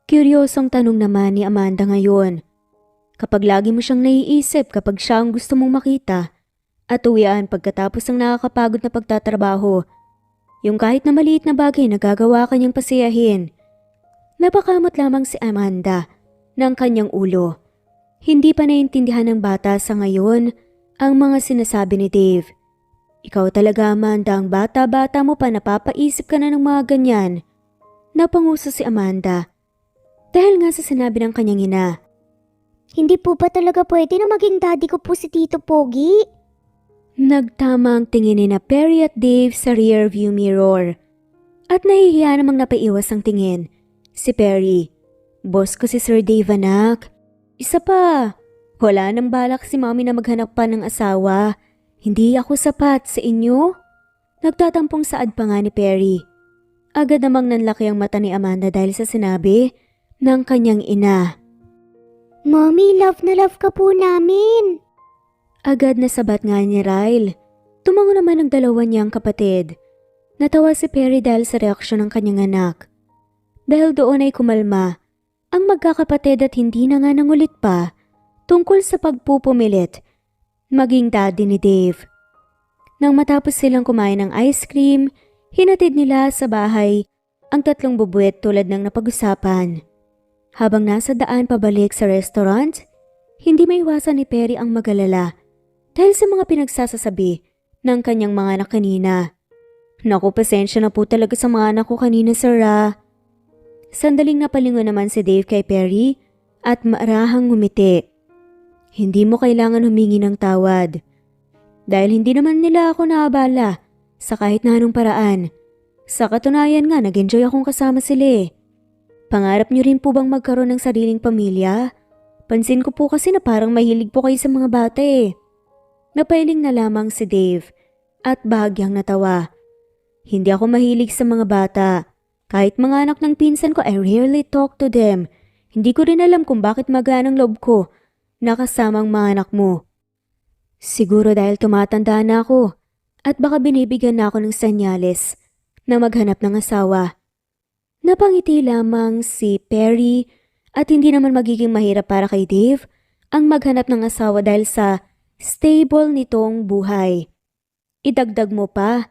Speaker 1: Kuryosong tanong naman ni Amanda ngayon. Kapag lagi mo siyang naiisip kapag siya ang gusto mong makita at uwian pagkatapos ng nakakapagod na pagtatrabaho, yung kahit na maliit na bagay na gagawa kanyang pasiyahin. Napakamot lamang si Amanda ng kanyang ulo. Hindi pa naiintindihan ng bata sa ngayon ang mga sinasabi ni Dave. Ikaw talaga, Amanda, ang bata-bata mo pa napapaisip ka na ng mga ganyan. Napanguso si Amanda dahil nga sa sinabi ng kanyang ina.
Speaker 2: Hindi po ba talaga pwede na maging daddy ko po si Tito Pogi?
Speaker 1: Nagtama ang tingin ni na Perry at Dave sa rear view mirror. At nahihiya namang napaiwas ang tingin. Si Perry. Boss ko si Sir Dave, anak. Isa pa. Wala nang balak si Mommy na maghanap pa ng asawa. Hindi ako sapat sa inyo? Nagtatampong saad pa nga ni Perry. Agad namang nanlaki ang mata ni Amanda dahil sa sinabi ng kanyang ina.
Speaker 2: Mommy, love na love ka po namin.
Speaker 1: Agad na sabat nga ni Ryle. Tumango naman ang dalawa niyang kapatid. Natawa si Perry dahil sa reaksyon ng kanyang anak. Dahil doon ay kumalma ang magkakapatid at hindi na nga nangulit pa tungkol sa pagpupumilit maging daddy ni Dave. Nang matapos silang kumain ng ice cream, hinatid nila sa bahay ang tatlong bubuet tulad ng napag-usapan. Habang nasa daan pabalik sa restaurant, hindi maiwasan ni Perry ang mag-alala dahil sa mga pinagsasasabi ng kanyang mga anak kanina. Naku, pasensya na po talaga sa mga anak ko kanina, sir. Sandaling napalingon naman si Dave kay Perry at marahang ngumiti. Hindi mo kailangan humingi ng tawad. Dahil hindi naman nila ako naabala sa kahit na anong paraan. Sa katunayan nga, nag-enjoy akong kasama sila. Pangarap niyo rin po bang magkaroon ng sariling pamilya? Pansin ko po kasi na parang mahilig po kayo sa mga bata . Napailing na lamang si Dave at bahagyang natawa. Hindi ako mahilig sa mga bata. Kahit mga anak ng pinsan ko, I rarely talk to them. Hindi ko rin alam kung bakit magaan ang loob ko na kasama ang mga anak mo. Siguro dahil tumatanda na ako at baka binibigyan na ako ng senyales na maghanap ng asawa. Napangiti lamang si Perry at hindi naman magiging mahirap para kay Dave ang maghanap ng asawa dahil sa stable nitong buhay. Idagdag mo pa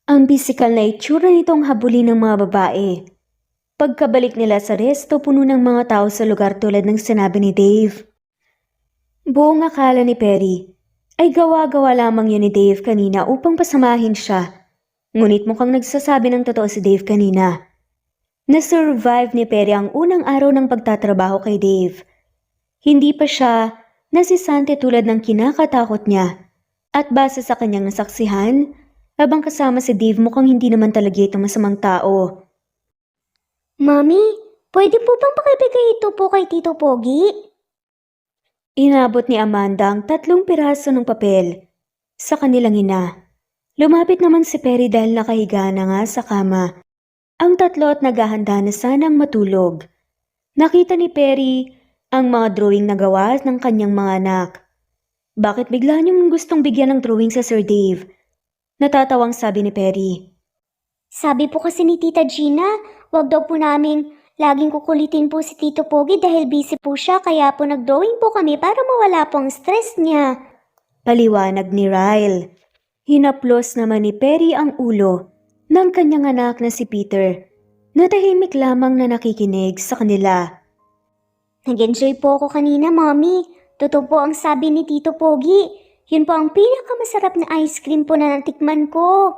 Speaker 1: ang pisikal na itsura nitong habulin ng mga babae. Pagkabalik nila sa resto, puno ng mga tao sa lugar tulad ng sinabi ni Dave. Buong akala ni Perry ay gawa-gawa lamang yun ni Dave kanina upang pasamahin siya. Ngunit mukhang nagsasabi ng totoo si Dave kanina. Na-survive ni Perry ang unang araw ng pagtatrabaho kay Dave. Hindi pa siya nasisante tulad ng kinakatakot niya. At base sa kanyang nasaksihan, habang kasama si Dave mukhang hindi naman talaga ito masamang tao.
Speaker 2: Mami, pwede po bang pakibigay ito po kay Tito Pogi?
Speaker 1: Inabot ni Amanda ang 3 piraso ng papel sa kanilang ina. Lumapit naman si Perry dahil nakahiga na nga sa kama. Ang 3 at naghahanda na sanang matulog. Nakita ni Perry ang mga drawing na gawa ng kanyang mga anak. Bakit bigla niyong gustong bigyan ng drawing sa Sir Dave? Natatawang sabi ni Perry.
Speaker 2: Sabi po kasi ni Tita Gina, wag daw po namin laging kukulitin po si Tito Pogi dahil busy po siya kaya po nag-drawing po kami para mawala po ang stress niya.
Speaker 1: Paliwanag ni Ryle. Hinaplos naman ni Perry ang ulo ng kanyang anak na si Peter na tahimik lamang na nakikinig sa kanila.
Speaker 2: Nag-enjoy po ako kanina, Mami. Totoo po ang sabi ni Tito Pogi. Yun po ang pinakamasarap na ice cream po na natikman ko.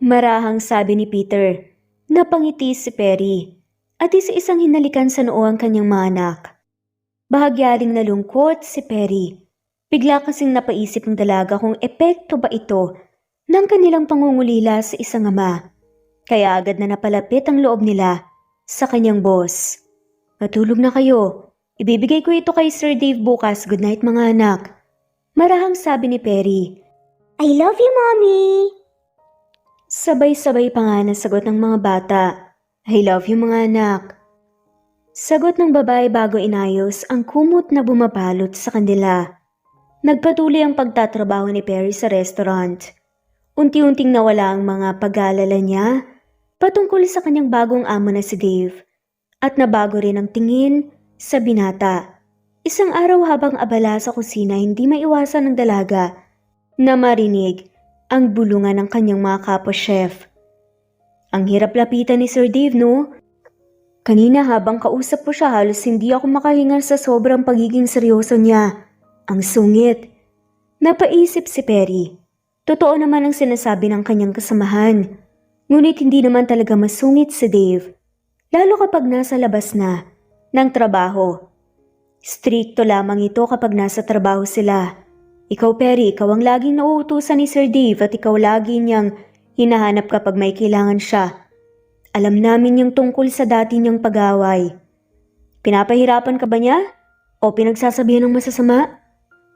Speaker 1: Marahang sabi ni Peter. Napangiti si Perry at isa-isang hinalikan sa noo ang kanyang mga anak. Bahagyaring nalungkot si Perry. Bigla kasing napaisip ng dalaga kung epekto ba ito ng kanilang pangungulila sa isang ama. Kaya agad na napalapit ang loob nila sa kanyang boss. Matulog na kayo. Ibibigay ko ito kay Sir Dave bukas. Good night mga anak. Marahang sabi ni Perry.
Speaker 2: I love you, Mommy!
Speaker 1: Sabay-sabay pa nga nasagot ng mga bata. I love you mga anak. Sagot ng babae bago inayos ang kumot na bumabalot sa kanila. Nagpatuloy ang pagtatrabaho ni Perry sa restaurant. Unti-unting nawala ang mga pag-aalala niya patungkol sa kanyang bagong amo na si Dave. At nabago rin ang tingin sa binata. Isang araw habang abala sa kusina hindi maiwasan ng dalaga na marinig ang bulungan ng kanyang mga kapwa-chef. Ang hirap lapitan ni Sir Dave, no? Kanina habang kausap ko siya halos hindi ako makahinga sa sobrang pagiging seryoso niya. Ang sungit. Napaisip si Perry. Totoo naman ang sinasabi ng kanyang kasamahan. Ngunit hindi naman talaga masungit si Dave. Lalo kapag nasa labas na ng trabaho. Strikto lamang ito kapag nasa trabaho sila. Ikaw Perry, ikaw ang laging nauutusan ni Sir Dave at ikaw lagi niyang hinahanap kapag may kailangan siya. Alam namin yung tungkol sa dati niyang pag-away. Pinapahirapan ka ba niya? O pinagsasabihan ng masasama?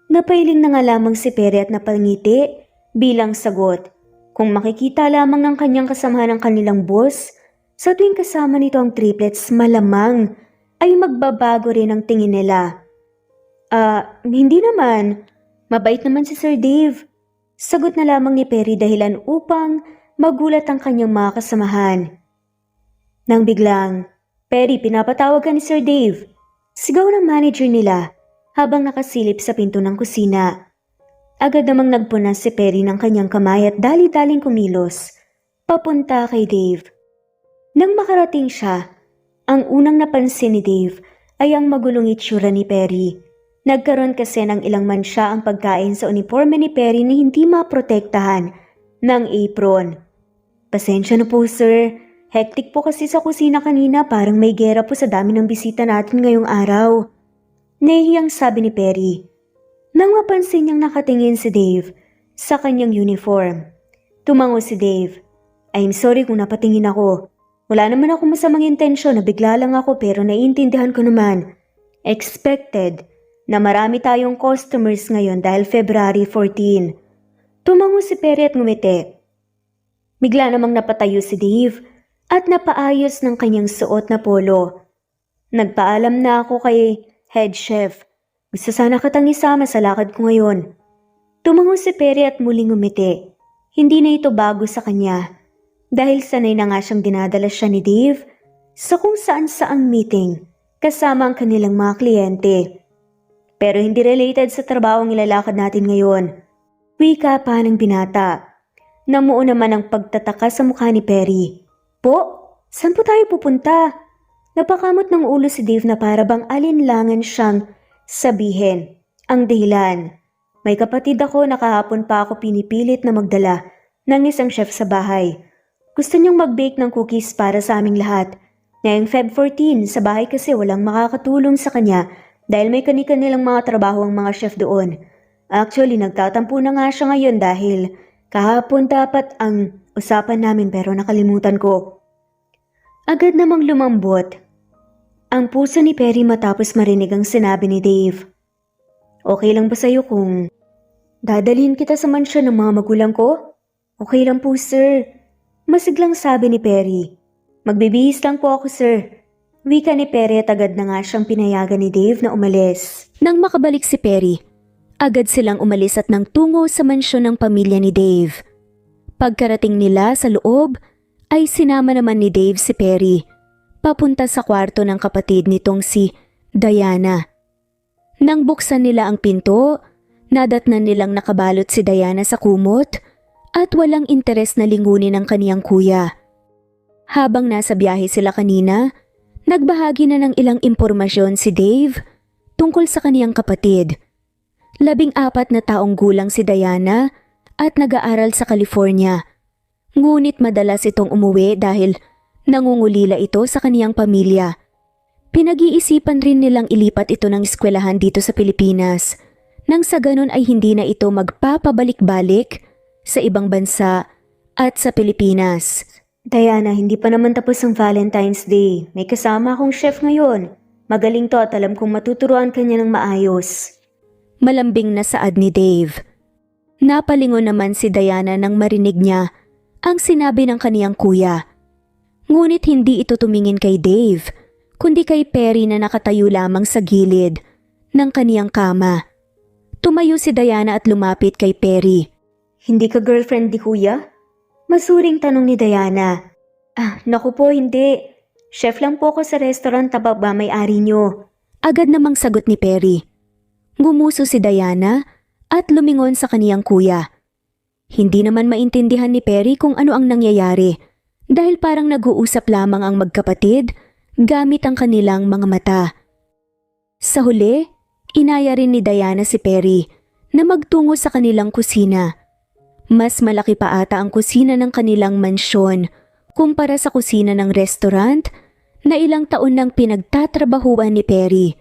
Speaker 1: Napailing na nga lamang si Perry at napangiti bilang sagot. Kung makikita lamang ng kanyang kasamahan ng kanilang boss, sa tuwing kasama nito ang triplets malamang ay magbabago rin ang tingin nila. Hindi naman. Mabait naman si Sir Dave. Sagot na lamang ni Perry dahilan upang magulat ang kanyang mga kasamahan. Nang biglang, Perry, pinapatawag ka ni Sir Dave. Sigaw ng manager nila habang nakasilip sa pinto ng kusina. Agad namang nagpunas si Perry ng kanyang kamay at dali-daling kumilos papunta kay Dave. Nang makarating siya, ang unang napansin ni Dave ay ang magulong itsura ni Perry. Nagkaroon kasi ng ilang mansya ang pagkain sa uniforme ni Perry na hindi maprotektahan ng apron. Pasensya na po sir, hectic po kasi sa kusina kanina parang may gera po sa dami ng bisita natin ngayong araw. Nahihiyang sabi ni Perry. Nang mapansin niyang nakatingin si Dave sa kanyang uniform. Tumango si Dave. I'm sorry kung napatingin ako. Wala naman akong masamang intensyon na bigla lang ako pero naiintindihan ko naman. Expected na marami tayong customers ngayon dahil February 14. Tumango si Perry at ngumiti. Bigla namang napatayo si Dave at napaayos ng kanyang suot na polo. Nagpaalam na ako kay head chef. Gusto sana kitang isama sa lakad ko ngayon. Tumango si Perry at muling ngumiti. Hindi na ito bago sa kanya dahil sanay na nga siyang dinadala siya ni Dave sa kung saan-saang meeting kasama ang kanilang mga kliyente. Pero hindi related sa trabaho ang ilalakad natin ngayon. Wika pa ng binata. Namuo naman ang pagtataka sa mukha ni Perry. Po, saan po tayo pupunta? Napakamot ng ulo si Dave na para bang alinlangan siyang sabihin. Ang dahilan, may kapatid ako na kahapon pa ako pinipilit na magdala ng isang chef sa bahay. Gusto niyang mag-bake ng cookies para sa aming lahat. Ngayong Feb 14, sa bahay kasi walang makakatulong sa kanya dahil may kani-kanilang mga trabaho ang mga chef doon. Actually, nagtatampo na nga siya ngayon dahil kahapon dapat ang usapan namin pero nakalimutan ko. Agad namang lumambot ang puso ni Perry matapos marinig ang sinabi ni Dave. Okay lang ba sa'yo kung dadalhin kita sa mansyon ng mga magulang ko? Okay lang po, sir. Masiglang sabi ni Perry. Magbibihis lang po ako, sir. Wika ni Perry at agad na nga siyang pinayagan ni Dave na umalis. Nang makabalik si Perry, agad silang umalis at nang tungo sa mansyon ng pamilya ni Dave. Pagkarating nila sa loob, ay sinama naman ni Dave si Perry papunta sa kwarto ng kapatid nitong si Diana. Nang buksan nila ang pinto, nadatnan nilang nakabalot si Diana sa kumot at walang interes na lingunin ang kaniyang kuya. Habang nasa biyahe sila kanina, nagbahagi na ng ilang impormasyon si Dave tungkol sa kaniyang kapatid. 14 na taong gulang si Diana at nag-aaral sa California. Ngunit madalas itong umuwi dahil nangungulila ito sa kaniyang pamilya. Pinag-iisipan rin nilang ilipat ito ng eskwelahan dito sa Pilipinas nang sa ganun ay hindi na ito magpapabalik-balik sa ibang bansa at sa Pilipinas. Diana, hindi pa naman tapos ang Valentine's Day. May kasama akong chef ngayon. Magaling to at alam kong matuturuan kanya ng maayos. Malambing na saad ni Dave. Napalingon naman si Diana nang marinig niya ang sinabi ng kaniyang kuya. Ngunit hindi ito tumingin kay Dave, kundi kay Perry na nakatayo lamang sa gilid ng kaniyang kama. Tumayo si Diana at lumapit kay Perry. Hindi ka girlfriend ni kuya? Masuring tanong ni Diana. Naku po, hindi. Chef lang po ako sa restaurant na may-ari niyo. Agad namang sagot ni Perry. Gumuso si Diana at lumingon sa kaniyang kuya. Hindi naman maintindihan ni Perry kung ano ang nangyayari dahil parang nag-uusap lamang ang magkapatid gamit ang kanilang mga mata. Sa huli, inaya rin ni Diana si Perry na magtungo sa kanilang kusina. Mas malaki pa ata ang kusina ng kanilang mansyon kumpara sa kusina ng restaurant na ilang taon nang pinagtatrabahuan ni Perry.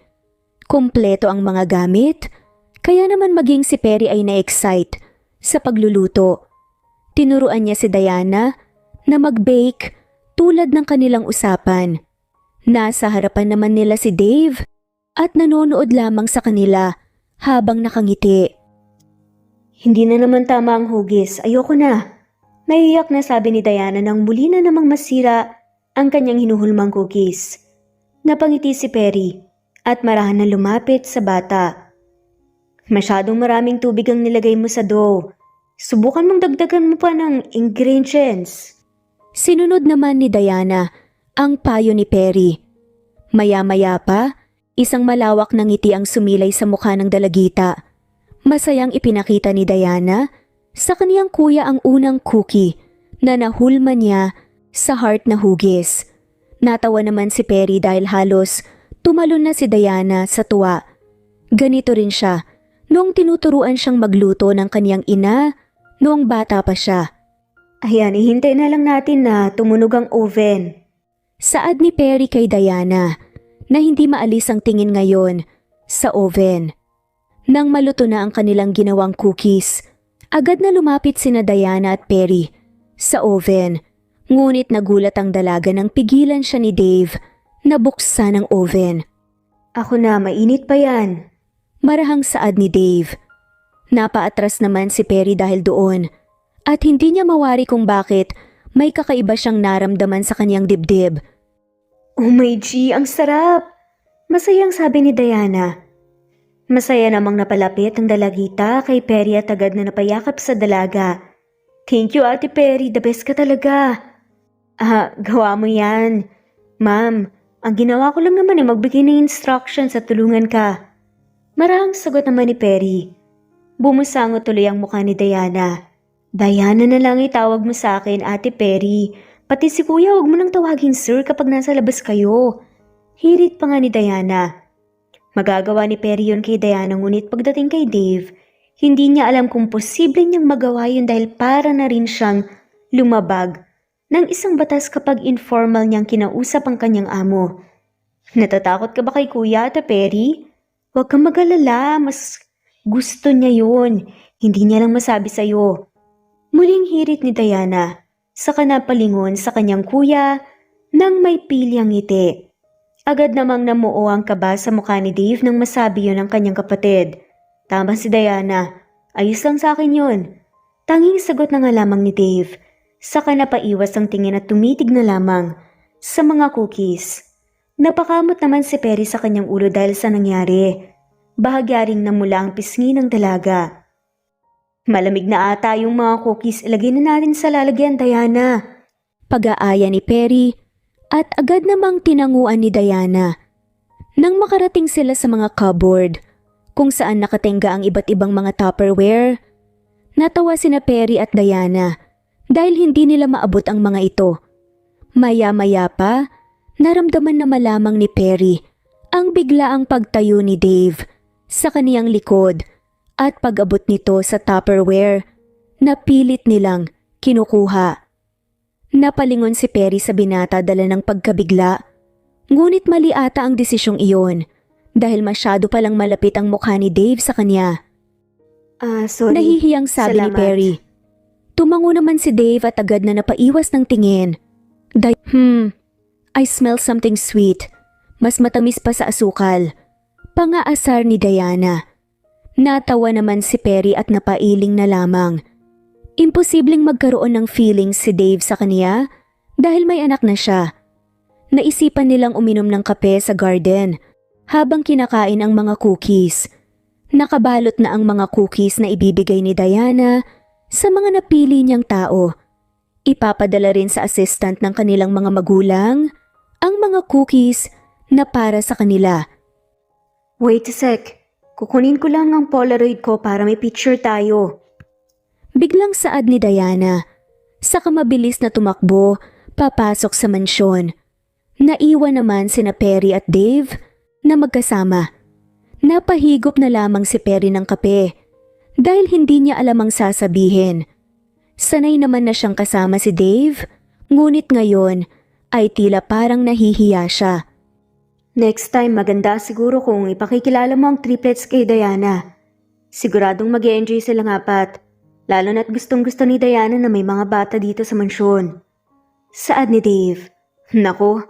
Speaker 1: Kompleto ang mga gamit, kaya naman maging si Perry ay na-excite sa pagluluto. Tinuruan niya si Diana na mag-bake tulad ng kanilang usapan. Nasa harapan naman nila si Dave at nanonood lamang sa kanila habang nakangiti. Hindi na naman tama ang hugis, ayoko na. Naiyak na sabi ni Diana nang muli na namang masira ang kanyang hinuhulmang cookies. Napangiti si Perry at marahan na lumapit sa bata. Masyadong maraming tubig ang nilagay mo sa dough. Subukan mong dagdagan mo pa ng ingredients. Sinunod naman ni Diana ang payo ni Perry. Maya-maya pa, isang malawak na ngiti ang sumilay sa mukha ng dalagita. Masayang ipinakita ni Diana sa kaniyang kuya ang unang cookie na nahulma niya sa heart na hugis. Natawa naman si Perry dahil halos tumalon na si Diana sa tuwa. Ganito rin siya noong tinuturuan siyang magluto ng kaniyang ina noong bata pa siya. Ayan, ihintay na lang natin na tumunog ang oven. Saad ni Perry kay Diana na hindi maalis ang tingin ngayon sa oven. Nang maluto na ang kanilang ginawang cookies, agad na lumapit sina Diana at Perry sa oven. Ngunit nagulat ang dalaga nang pigilan siya ni Dave na buksan ang oven. Ako na, mainit pa yan. Marahang saad ni Dave. Napaatras naman si Perry dahil doon at hindi niya mawari kung bakit may kakaiba siyang naramdaman sa kanyang dibdib. Oh my G, ang sarap! Masayang sabi ni Diana. Masaya namang napalapit ang dalagita kay Perry at agad na napayakap sa dalaga. Thank you, Ate Perry, the best ka talaga. Gawa mo yan. Ma'am, ang ginawa ko lang naman ay magbigay ng instructions at tulungan ka. Marahang sagot naman ni Perry. Bumusangot tuloy ang mukha ni Diana. Diana na lang itawag mo sa akin, Ate Perry. Pati si Kuya, huwag mo nang tawagin sir kapag nasa labas kayo. Hirit pa nga ni Diana. Magagawa ni Perry yun kay Diana, ngunit pagdating kay Dave, hindi niya alam kung posible niyang magawa yun dahil para na rin siyang lumabag ng isang batas kapag informal niyang kinausap ang kanyang amo. Natatakot ka ba kay Kuya, Ate Perry? Huwag kang mag-alala, mas gusto niya yun. Hindi niya lang masabi sa'yo. Muling hirit ni Diana, saka napalingon sa kanyang kuya nang may pilyang ngiti. Agad namang namuo ang kaba sa mukha ni Dave nang masabi yun ng kanyang kapatid. Tama si Diana, ayos lang sa akin yun. Tanging sagot na nga lamang ni Dave, saka napaiwas ang tingin at tumitig na lamang sa mga cookies. Napakamot naman si Perry sa kanyang ulo dahil sa nangyari. Bahagya ring namula ang pisngi ng dalaga. Malamig na ata yung mga cookies, ilagay na natin sa lalagyan, Diana. Pag-aaya ni Perry at agad namang tinanguan ni Diana. Nang makarating sila sa mga cupboard, kung saan nakatingga ang iba't ibang mga Tupperware, natawa sina Perry at Diana dahil hindi nila maabot ang mga ito. Maya-maya pa, naramdaman na malamang ni Perry ang biglaang pagtayo ni Dave sa kaniyang likod at pag-abot nito sa Tupperware na pilit nilang kinukuha. Napalingon si Perry sa binata dala ng pagkabigla, ngunit mali ata ang desisyong iyon dahil masyado palang malapit ang mukha ni Dave sa kanya. Sorry. Nahihiyang sabi ni Perry. Tumango naman si Dave at agad na napaiwas ng tingin. I smell something sweet. Mas matamis pa sa asukal. Pangaasar ni Diana. Natawa naman si Perry at napailing na lamang. Imposibleng magkaroon ng feelings si Dave sa kanya dahil may anak na siya. Naisipan nilang uminom ng kape sa garden habang kinakain ang mga cookies. Nakabalot na ang mga cookies na ibibigay ni Diana sa mga napili niyang tao. Ipapadala rin sa assistant ng kanilang mga magulang ang mga cookies na para sa kanila. Wait a sec. Kukunin ko lang ang Polaroid ko para may picture tayo. Biglang saad ni Diana. Saka mabilis na tumakbo, papasok sa mansyon. Naiwan naman sina Perry at Dave na magkasama. Napahigop na lamang si Perry ng kape dahil hindi niya alam ang sasabihin. Sanay naman na siyang kasama si Dave, ngunit ngayon ay tila parang nahihiya siya. Next time maganda siguro kung ipakikilala mo ang triplets kay Diana. Siguradong mag-e-enjoy silang apat, lalo na't gustong-gusto ni Diana na may mga bata dito sa mansyon. Saad ni Dave. Nako,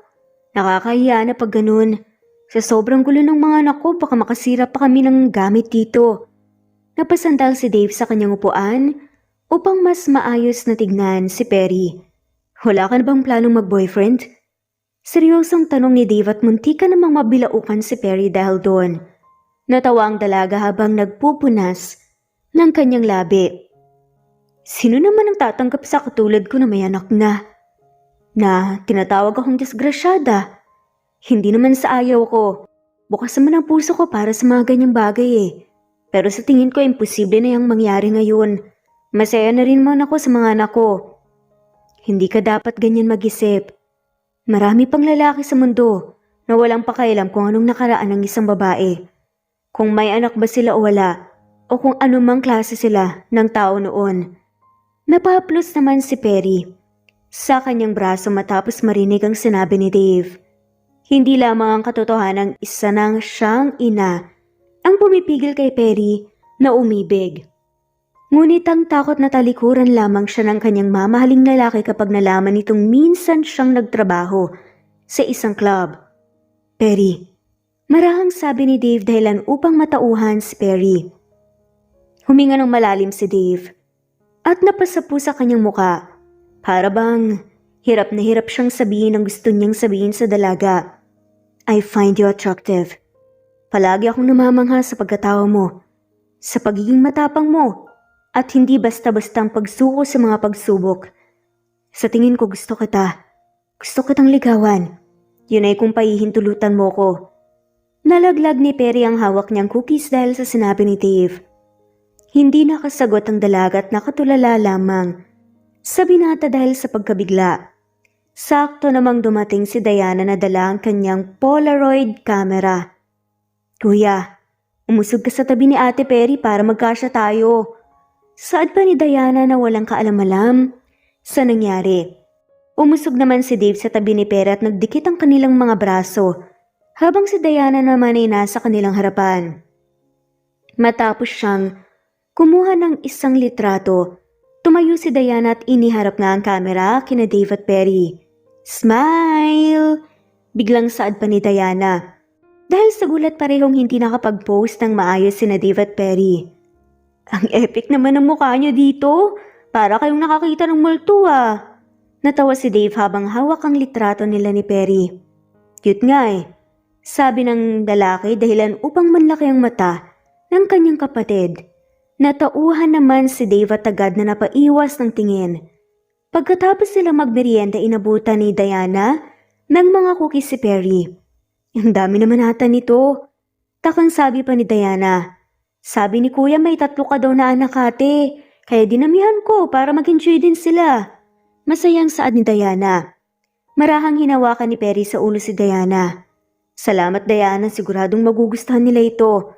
Speaker 1: nakakahiya na pag ganun. Sa sobrang gulo ng mga anak ko, baka makasira pa kami ng gamit dito. Napasandal si Dave sa kanyang upuan upang mas maayos na tignan si Perry. Wala ka na bang planong mag-boyfriend? Seryosong tanong ni Dave at munti ka namang mabilaukan si Perry dahil doon. Natawa ang dalaga habang nagpupunas ng kanyang labi. Sino naman ang tatanggap sa katulad ko na may anak na? Na tinatawag akong disgrasyada. Hindi naman sa ayaw ko. Bukas naman ang puso ko para sa mga ganyang bagay eh. Pero sa tingin ko imposible na yung mangyari ngayon. Masaya na rin man ako sa mga anak ko. Hindi ka dapat ganyan mag-isip. Marami pang lalaki sa mundo na walang pakialam kung anong nakaraan ng isang babae. Kung may anak ba sila o wala, o kung anumang klase sila ng tao noon. Napahaplos naman si Perry sa kanyang braso matapos marinig ang sinabi ni Dave. Hindi lamang ang katotohanan ng isa nang siyang ina ang pumipigil kay Perry na umibig. Ngunit ang takot na talikuran lamang siya ng kanyang mamahaling lalaki kapag nalaman nitong minsan siyang nagtrabaho sa isang club. Perry, marahang sabi ni Dave dahilan upang matauhan si Perry. Huminga ng malalim si Dave at napasapu sa kanyang muka. Para bang hirap na hirap siyang sabihin ang gusto niyang sabihin sa dalaga. I find you attractive. Palagi akong namamangha sa pagkatao mo, sa pagiging matapang mo, at hindi basta-bastang pagsuko sa mga pagsubok. Sa tingin ko gusto kita. Gusto kitang ligawan. Yun ay kung pahihintulutan mo ko. Nalaglag ni Perry ang hawak niyang cookies dahil sa sinabi ni Dave. Hindi nakasagot ang dalaga at nakatulala lamang sa binata dahil sa pagkabigla. Sakto namang dumating si Diana na dala ang kanyang Polaroid camera. Kuya, umusog ka sa tabi ni Ate Perry para magkasya tayo. Saad pa ni Diana na walang kaalam-alam sa nangyari. Umusog naman si Dave sa tabi ni Perry at nagdikit ang kanilang mga braso, habang si Diana naman ay nasa kanilang harapan. Matapos siyang kumuha ng isang litrato, tumayo si Diana at iniharap nga ang kamera kina Dave at Perry. Smile! Biglang saad pa ni Diana. Dahil sa gulat parehong hindi nakapag-post ng maayos sina Dave at Perry. Ang epic naman ng mukha niyo dito. Para kayong nakakita ng multo ah. Natawa si Dave habang hawak ang litrato nila ni Perry. Cute nga eh. Sabi ng lalaki dahilan upang manlaki ang mata ng kanyang kapatid. Natauhan naman si Dave at agad na napaiwas ng tingin. Pagkatapos sila magmerienda inabutan ni Diana ng mga cookies si Perry. Ang dami naman ata nito. Takang sabi pa ni Diana. Sabi ni Kuya may 3 ka daw na anak ate, kaya dinamihan ko para mag-enjoy din sila. Masayang saad ni Diana. Marahang hinawakan ni Perry sa ulo si Diana. Salamat Diana, siguradong magugustuhan nila ito.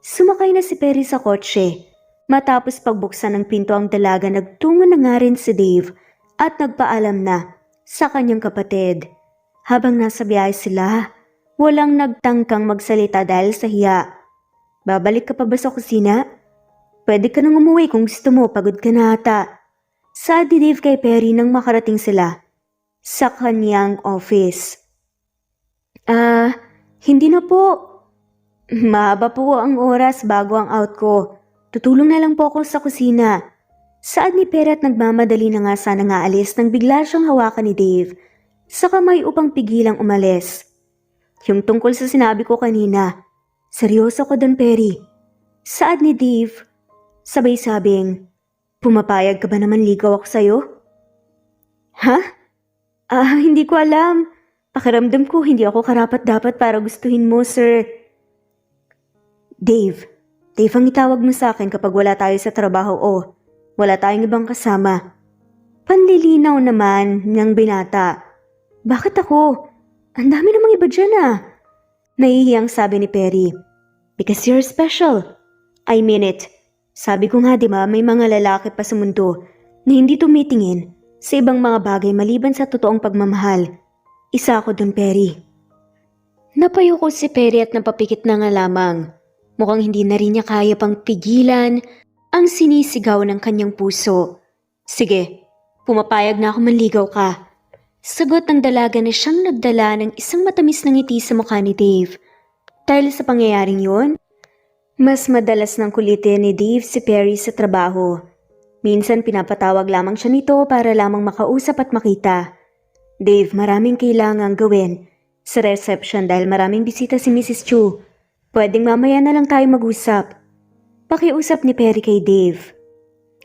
Speaker 1: Sumakay na si Perry sa kotse. Matapos pagbuksan ng pinto ang dalaga, nagtungo na nga rin si Dave at nagpaalam na sa kanyang kapatid. Habang nasa biyahe sila, walang nagtangkang magsalita dahil sa hiya. Babalik ka pa ba sa kusina? Pwede ka nang umuwi kung gusto mo, pagod ka na ata. Saad ni Dave kay Perry nang makarating sila sa kanyang office. Hindi na po. Mahaba po ang oras bago ang out ko. Tutulong na lang po ako sa kusina. Saad ni Perry at nagmamadali na nga sana nga alis nang bigla siyang hawakan ni Dave sa kamay upang pigilang umalis. Yung tungkol sa sinabi ko kanina, seryoso ko doon Perry. Saad ni Dave, sabay sabing, pumapayag ka ba naman ligaw ako sa'yo? Ha? Hindi ko alam. Pakiramdam ko hindi ako karapat-dapat para gustuhin mo, sir. Dave ang itawag mo sa akin kapag wala tayo sa trabaho o wala tayong ibang kasama. Panlilinaw naman ng binata. Bakit ako? Ang dami namang iba dyan ah. Nahihiyang sabi ni Perry. Because you're special. I mean it. Sabi ko nga diba may mga lalaki pa sa mundo na hindi tumitingin sa ibang mga bagay maliban sa totoong pagmamahal. Isa ako dun, Perry. Napayuko si Perry at napapikit na nga lamang. Mukhang hindi na rin niya kaya pang pigilan ang sinisigaw ng kanyang puso. Sige, pumapayag na ako manligaw ka. Sagot ng dalaga na siyang nagdala ng isang matamis na ngiti sa mukha ni Dave. Dahil sa pangyayaring yun, mas madalas nang kulitin ni Dave si Perry sa trabaho. Minsan pinapatawag lamang siya nito para lamang makausap at makita. Dave, maraming kailangang gawin sa reception dahil maraming bisita si Mrs. Chu. Pwedeng mamaya na lang tayo mag-usap. Pakiusap ni Perry kay Dave.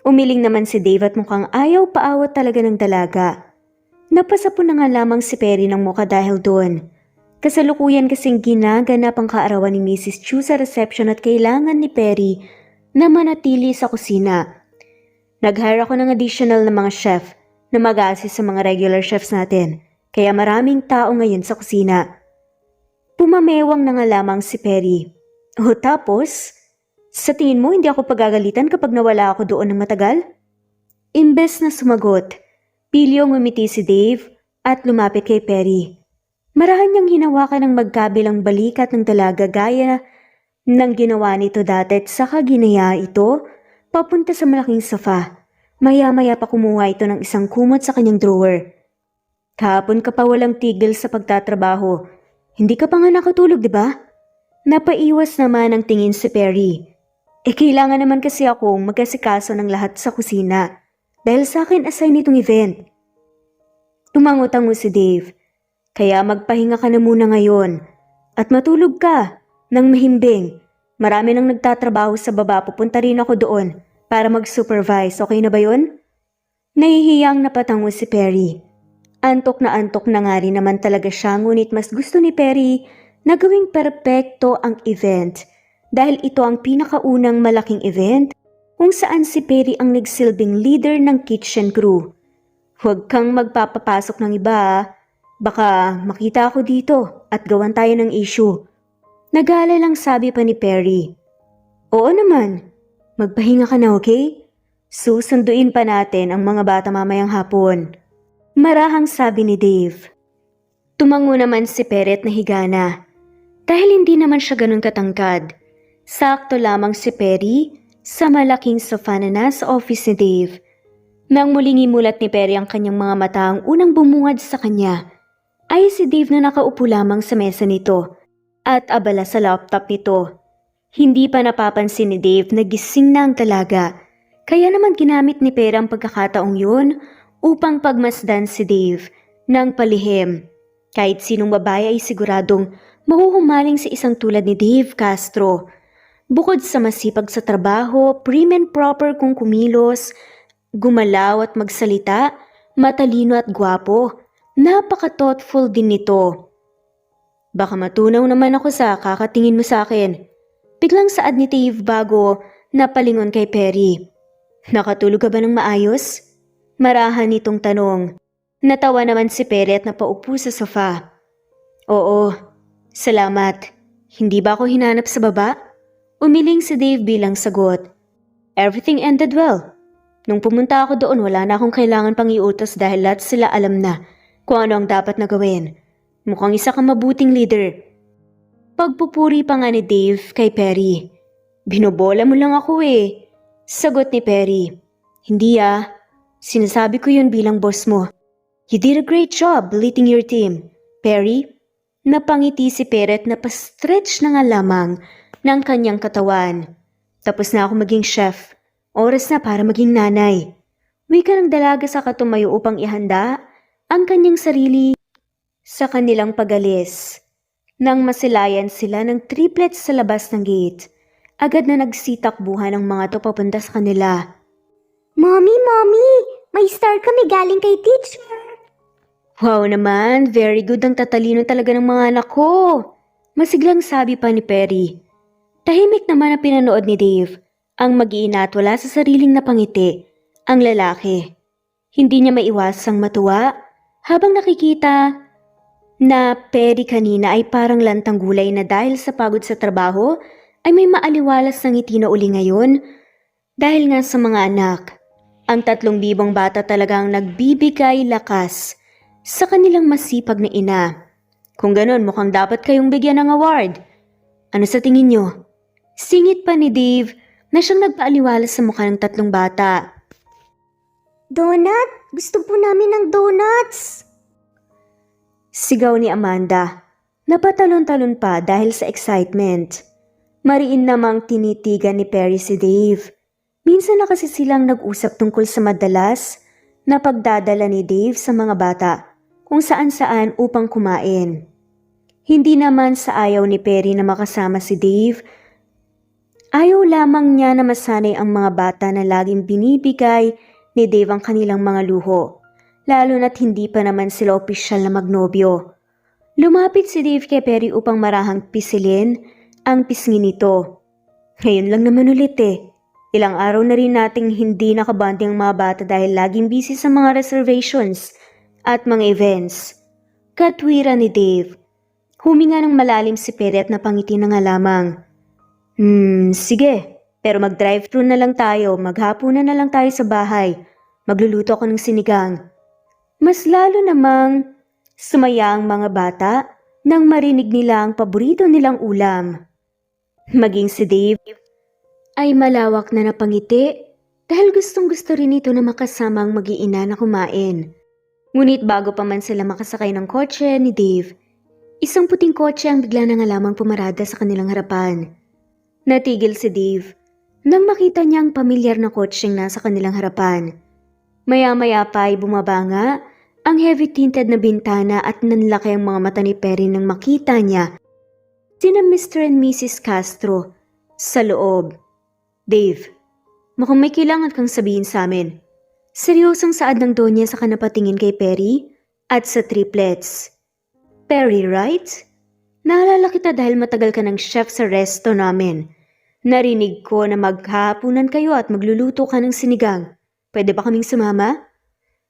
Speaker 1: Umiling naman si Dave at mukhang ayaw paawat talaga ng dalaga. Napasapon na nga lamang si Perry ng mukha dahil doon. Kasalukuyan kasing ginaganap ang kaarawan ni Mrs. Chu sa reception at kailangan ni Perry na manatili sa kusina. Nag-hire ako ng additional na mga chef na mag-assist sa mga regular chefs natin, kaya maraming tao ngayon sa kusina. Pumamewang na nga lamang si Perry. O tapos, sa tingin mo hindi ako pagagalitan kapag nawala ako doon ng matagal? Imbes na sumagot, pilyong umiti si Dave at lumapit kay Perry. Marahan niyang hinawakan ng magkabilang balikat ng dalaga gaya ng ginawa nito dati at saka ginaya ito papunta sa malaking sofa. Maya-maya pa kumuha ito ng isang kumot sa kanyang drawer. Kahapon ka pa walang tigil sa pagtatrabaho. Hindi ka pa nga nakatulog, di ba? Napaiwas naman ang tingin si Perry. Kailangan naman kasi akong magkasikaso ng lahat sa kusina dahil sa akin assign itong event. Tumango-tango si Dave. Kaya magpahinga ka na muna ngayon at matulog ka ng mahimbing. Marami nang nagtatrabaho sa baba, pupunta rin ako doon para mag-supervise. Okay na ba yun? Nahihiyang napatango si Perry. Antok na nga rin naman talaga siya, ngunit mas gusto ni Perry na gawing perpekto ang event dahil ito ang pinakaunang malaking event kung saan si Perry ang nagsilbing leader ng kitchen crew. Huwag kang magpapapasok ng iba, baka makita ako dito at gawan tayo ng issue. Nag-aalalang sabi pa ni Perry. Oo naman, magpahinga ka na, okay? Susunduin pa natin ang mga bata mamayang hapon. Marahang sabi ni Dave. Tumango naman si Peret na higana. Dahil hindi naman siya ganun katangkad. Sakto lamang si Perry sa malaking sofa na nasa office ni Dave. Nang muling imulat ni Perry ang kanyang mga mata ang unang bumungad sa kanya, ay si Dave na nakaupo lamang sa mesa nito at abala sa laptop nito. Hindi pa napapansin ni Dave na gising na ang dalaga, kaya naman ginamit ni Perry ang pagkakataong yun upang pagmasdan si Dave ng palihim. Kahit sinong babae ay siguradong mahuhumaling sa isang tulad ni Dave Castro. Bukod sa masipag sa trabaho, prim and proper kung kumilos, gumalaw at magsalita, matalino at gwapo, napaka-thoughtful din nito. Baka matunaw naman ako sa kakatingin mo sa akin. Biglang saad ni Dave bago napalingon kay Perry. Nakatulog ka ba ng maayos? Marahan nitong tanong. Natawa naman si Perry at napaupo sa sofa. Oo, salamat. Hindi ba ako hinanap sa baba? Umiling si Dave bilang sagot. Everything ended well. Nung pumunta ako doon, wala na akong kailangan pang iutos dahil lahat sila alam na kung ano ang dapat na gawin. Mukhang isa kang mabuting leader. Pagpupuri pa nga ni Dave kay Perry. Binobola mo lang ako eh. Sagot ni Perry. Hindi sinasabi ko yun bilang boss mo. You did a great job leading your team, Perry. Napangiti si Peret na pa-stretch na nga lamang ng kanyang katawan. Tapos na ako maging chef. Oras na para maging nanay. Wika ng dalaga sa katumayo upang ihanda ang kanyang sarili sa kanilang pagalis. Nang masilayan sila ng triplets sa labas ng gate, agad na nagsitakbuhan ang mga to papunta sa kanila.
Speaker 2: Mommy! May star kami galing kay teacher!
Speaker 1: Wow naman, very good ang tatalino talaga ng mga anak ko. Masiglang sabi pa ni Perry. Tahimik naman ang pinanood ni Dave, ang mag-iina at wala sa sariling napangiti, ang lalaki. Hindi niya maiwasang matuwa habang nakikita na Perry kanina ay parang lantang gulay na dahil sa pagod sa trabaho ay may maaliwalas na ngiti na uli ngayon dahil nga sa mga anak. Ang 3 bibong bata talagang nagbibigay lakas sa kanilang masipag na ina. Kung ganon, mukhang dapat kayong bigyan ng award. Ano sa tingin nyo? Singit pa ni Dave na siyang nagpaaliwalas sa mukha ng 3 bata.
Speaker 2: Donut? Gusto po namin ng donuts!
Speaker 1: Sigaw ni Amanda. Napatalon-talon pa dahil sa excitement. Mariin namang tinitigan ni Perry si Dave. Minsan na kasi silang nag-usap tungkol sa madalas na pagdadala ni Dave sa mga bata kung saan-saan upang kumain. Hindi naman sa ayaw ni Perry na makasama si Dave. Ayaw lamang niya na masanay ang mga bata na laging binibigay ni Dave ang kanilang mga luho. Lalo na't hindi pa naman sila opisyal na magnobyo. Lumapit si Dave kay Perry upang marahang pisilin ang pisngi nito. Ngayon lang naman ulit eh. Ilang araw na rin nating hindi nakabanding ang mga bata dahil laging busy sa mga reservations at mga events. Katwira ni Dave. Huminga ng malalim si Perry at napangiti na nga lamang. Sige. Pero mag-drive-thru na lang tayo. Maghapunan na lang tayo sa bahay. Magluluto ako ng sinigang. Mas lalo namang sumaya ang mga bata nang marinig nila ang paborito nilang ulam. Maging si Dave ay malawak na napangiti dahil gustong-gusto rin ito na makasama ang mag-iina na kumain. Ngunit bago pa man sila makasakay ng kotse ni Dave, isang puting kotse ang bigla na nga lamang pumarada sa kanilang harapan. Natigil si Dave nang makita niya ang pamilyar na kotseng nasa kanilang harapan. Maya-maya pa ay bumaba nga ang heavy-tinted na bintana at nanlaki ang mga mata ni Perry nang makita niya sina Mr. and Mrs. Castro sa loob. Dave, mukhang may kailangan kang sabihin sa amin. Seryosong saad ng Donya sa kanapatingin kay Perry at sa triplets. Perry, right? Naalala kita dahil matagal ka ng chef sa resto namin. Narinig ko na maghahapunan kayo at magluluto ka ng sinigang. Pwede ba kaming sumama?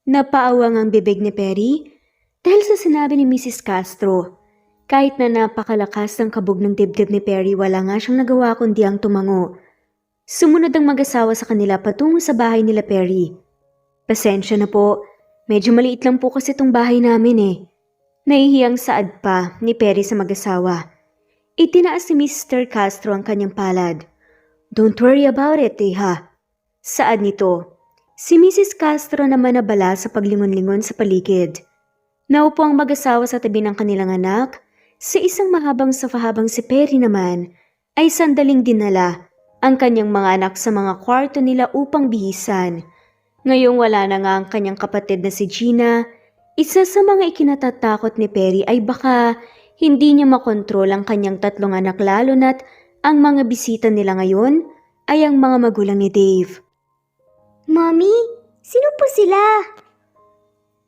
Speaker 1: Napaawang ang bibig ni Perry dahil sa sinabi ni Mrs. Castro. Kahit na napakalakas ng kabog ng dibdib ni Perry, wala nga siyang nagawa kundi ang tumango. Sumunod ang mag-asawa sa kanila patungo sa bahay nila Perry. Pasensya na po, medyo maliit lang po kasi itong bahay namin eh. Nahihiyang saad pa ni Perry sa mag-asawa. Itinaas ni Mr. Castro ang kanyang palad. Don't worry about it, ha. Saad nito. Si Mrs. Castro naman nabala sa paglingon-lingon sa paligid. Naupo ang mag-asawa sa tabi ng kanilang anak. Sa isang mahabang sofa habang si Perry naman ay sandaling dinala ang kanyang mga anak sa mga kwarto nila upang bihisan. Ngayong wala na nga ang kanyang kapatid na si Gina, isa sa mga ikinatatakot ni Perry ay baka hindi niya makontrol ang kanyang 3 anak lalo na't ang mga bisita nila ngayon ay ang mga magulang ni Dave.
Speaker 2: Mommy, sino po sila?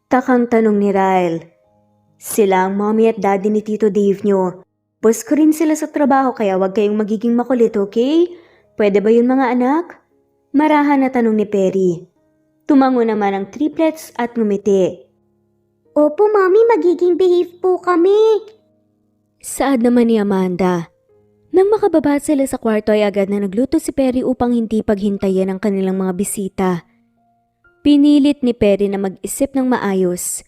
Speaker 1: Takang tanong ni Ryle. Sila ang mommy at daddy ni Tito Dave nyo. Boss ko rin sila sa trabaho kaya wag kayong magiging makulit, okay? Pwede ba yun mga anak? Marahan na tanong ni Perry. Tumango naman ang triplets at ngumiti.
Speaker 2: Opo, Mommy, magiging behave po kami.
Speaker 1: Saad naman ni Amanda. Nang makababa sila sa kwarto ay agad na nagluto si Perry upang hindi paghintayan ang kanilang mga bisita. Pinilit ni Perry na mag-isip ng maayos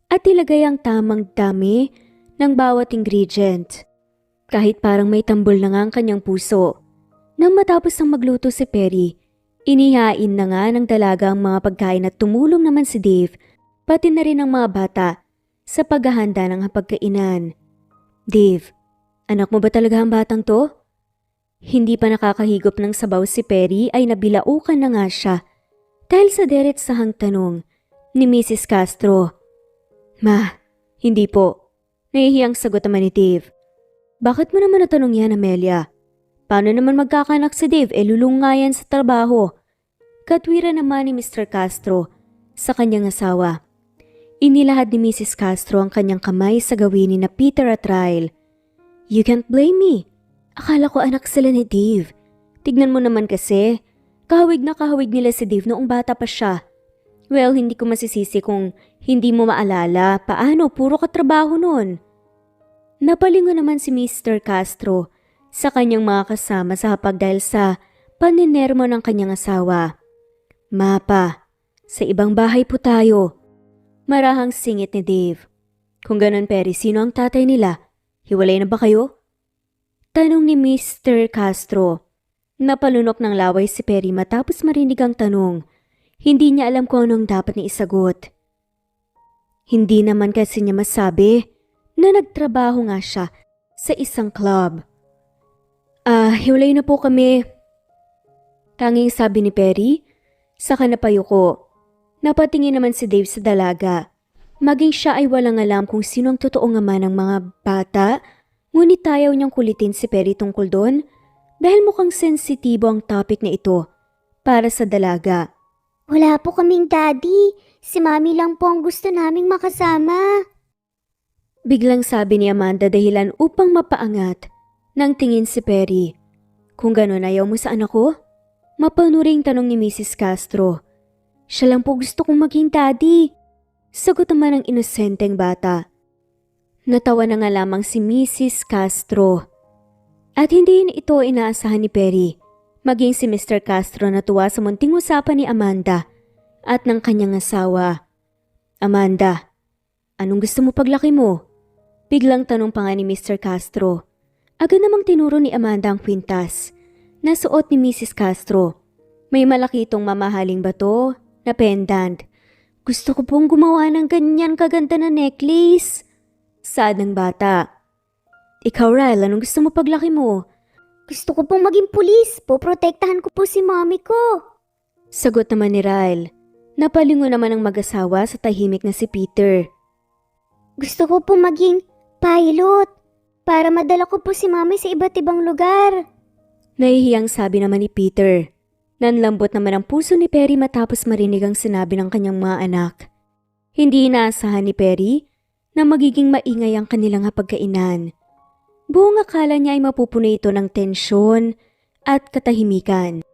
Speaker 1: at ilagay ang tamang dami ng bawat ingredient. Kahit parang may tambol na nga ang kanyang puso. Nang matapos ng magluto si Perry, inihain na nga ng dalaga ang mga pagkain at tumulong naman si Dave, pati na rin ang mga bata sa paghahanda ng hapagkainan. Dave, anak mo ba talaga ang batang to? Hindi pa nakakahigop ng sabaw si Perry ay nabilaukan na nga siya dahil sa diretsahang tanong ni Mrs. Castro. Ma, hindi po. Nahihiyang sagot naman ni Dave. Bakit mo naman natanong yan, Amelia? Paano naman magkakanak si Dave? Lulung nga yan sa trabaho. Katwira naman ni Mr. Castro sa kanyang asawa. Inilahad ni Mrs. Castro ang kanyang kamay sa gawin ni na Peter at Ryle. You can't blame me. Akala ko anak sila ni Dave. Tignan mo naman kasi. Kahawig na kahawig nila si Dave noong bata pa siya. Well, hindi ko masisisi kung hindi mo maalala paano puro katrabaho nun. Napalingon naman si Mr. Castro sa kanyang mga kasama sa hapag dahil sa paninermo ng kanyang asawa. Mapa, sa ibang bahay po tayo. Marahang singit ni Dave. Kung ganun Perry, sino ang tatay nila? Hiwalay na ba kayo? Tanong ni Mr. Castro. Napalunok ng laway si Perry matapos marinig ang tanong. Hindi niya alam kung anong dapat niya isagot. Hindi naman kasi niya masabi na nagtrabaho nga siya sa isang club. Hiwalay na po kami. Tanging sabi ni Perry, saka napayuko. Napatingin naman si Dave sa dalaga. Maging siya ay walang alam kung sino ang totoong ama ng mga bata, ngunit ayaw niyang kulitin si Perry tungkol doon dahil mukhang sensitibo ang topic na ito para sa dalaga.
Speaker 2: Wala po kaming daddy. Si Mami lang po ang gusto naming makasama.
Speaker 1: Biglang sabi ni Amanda dahilan upang mapaangat nang tingin si Perry. Kung gano'n ayaw mo sa anak ko? Mapanuring tanong ni Mrs. Castro. Siya lang po gusto kong maging daddy. Sagot naman ng inosenteng bata. Natawa na nga lamang si Mrs. Castro. At hindi ito inaasahan ni Perry. Maging si Mr. Castro natuwa sa munting usapan ni Amanda at ng kanyang asawa. Amanda, anong gusto mo paglaki mo? Biglang tanong pa nga ni Mr. Castro. Agad namang tinuro ni Amanda ang kwintas na suot ni Mrs. Castro. May malaki itong mamahaling bato na pendant. Gusto ko pong gumawa ng ganyan kaganda na necklace. Saad ng bata. Ikaw, Ryle, anong gusto mo paglaki mo?
Speaker 2: Gusto ko pong maging pulis. Poprotektahan ko po si Mami ko.
Speaker 1: Sagot naman ni Ryle. Napalingon naman ang mag-asawa sa tahimik na si Peter.
Speaker 2: Gusto ko pong maging pilot para madala ko po si Mami sa iba't ibang lugar.
Speaker 1: Nahihiyang sabi naman ni Peter. Nanlambot naman ang puso ni Perry matapos marinig ang sinabi ng kanyang mga anak. Hindi inaasahan ni Perry na magiging maingay ang kanilang hapagkainan. Buong akala niya ay mapupuno ito ng tensyon at katahimikan.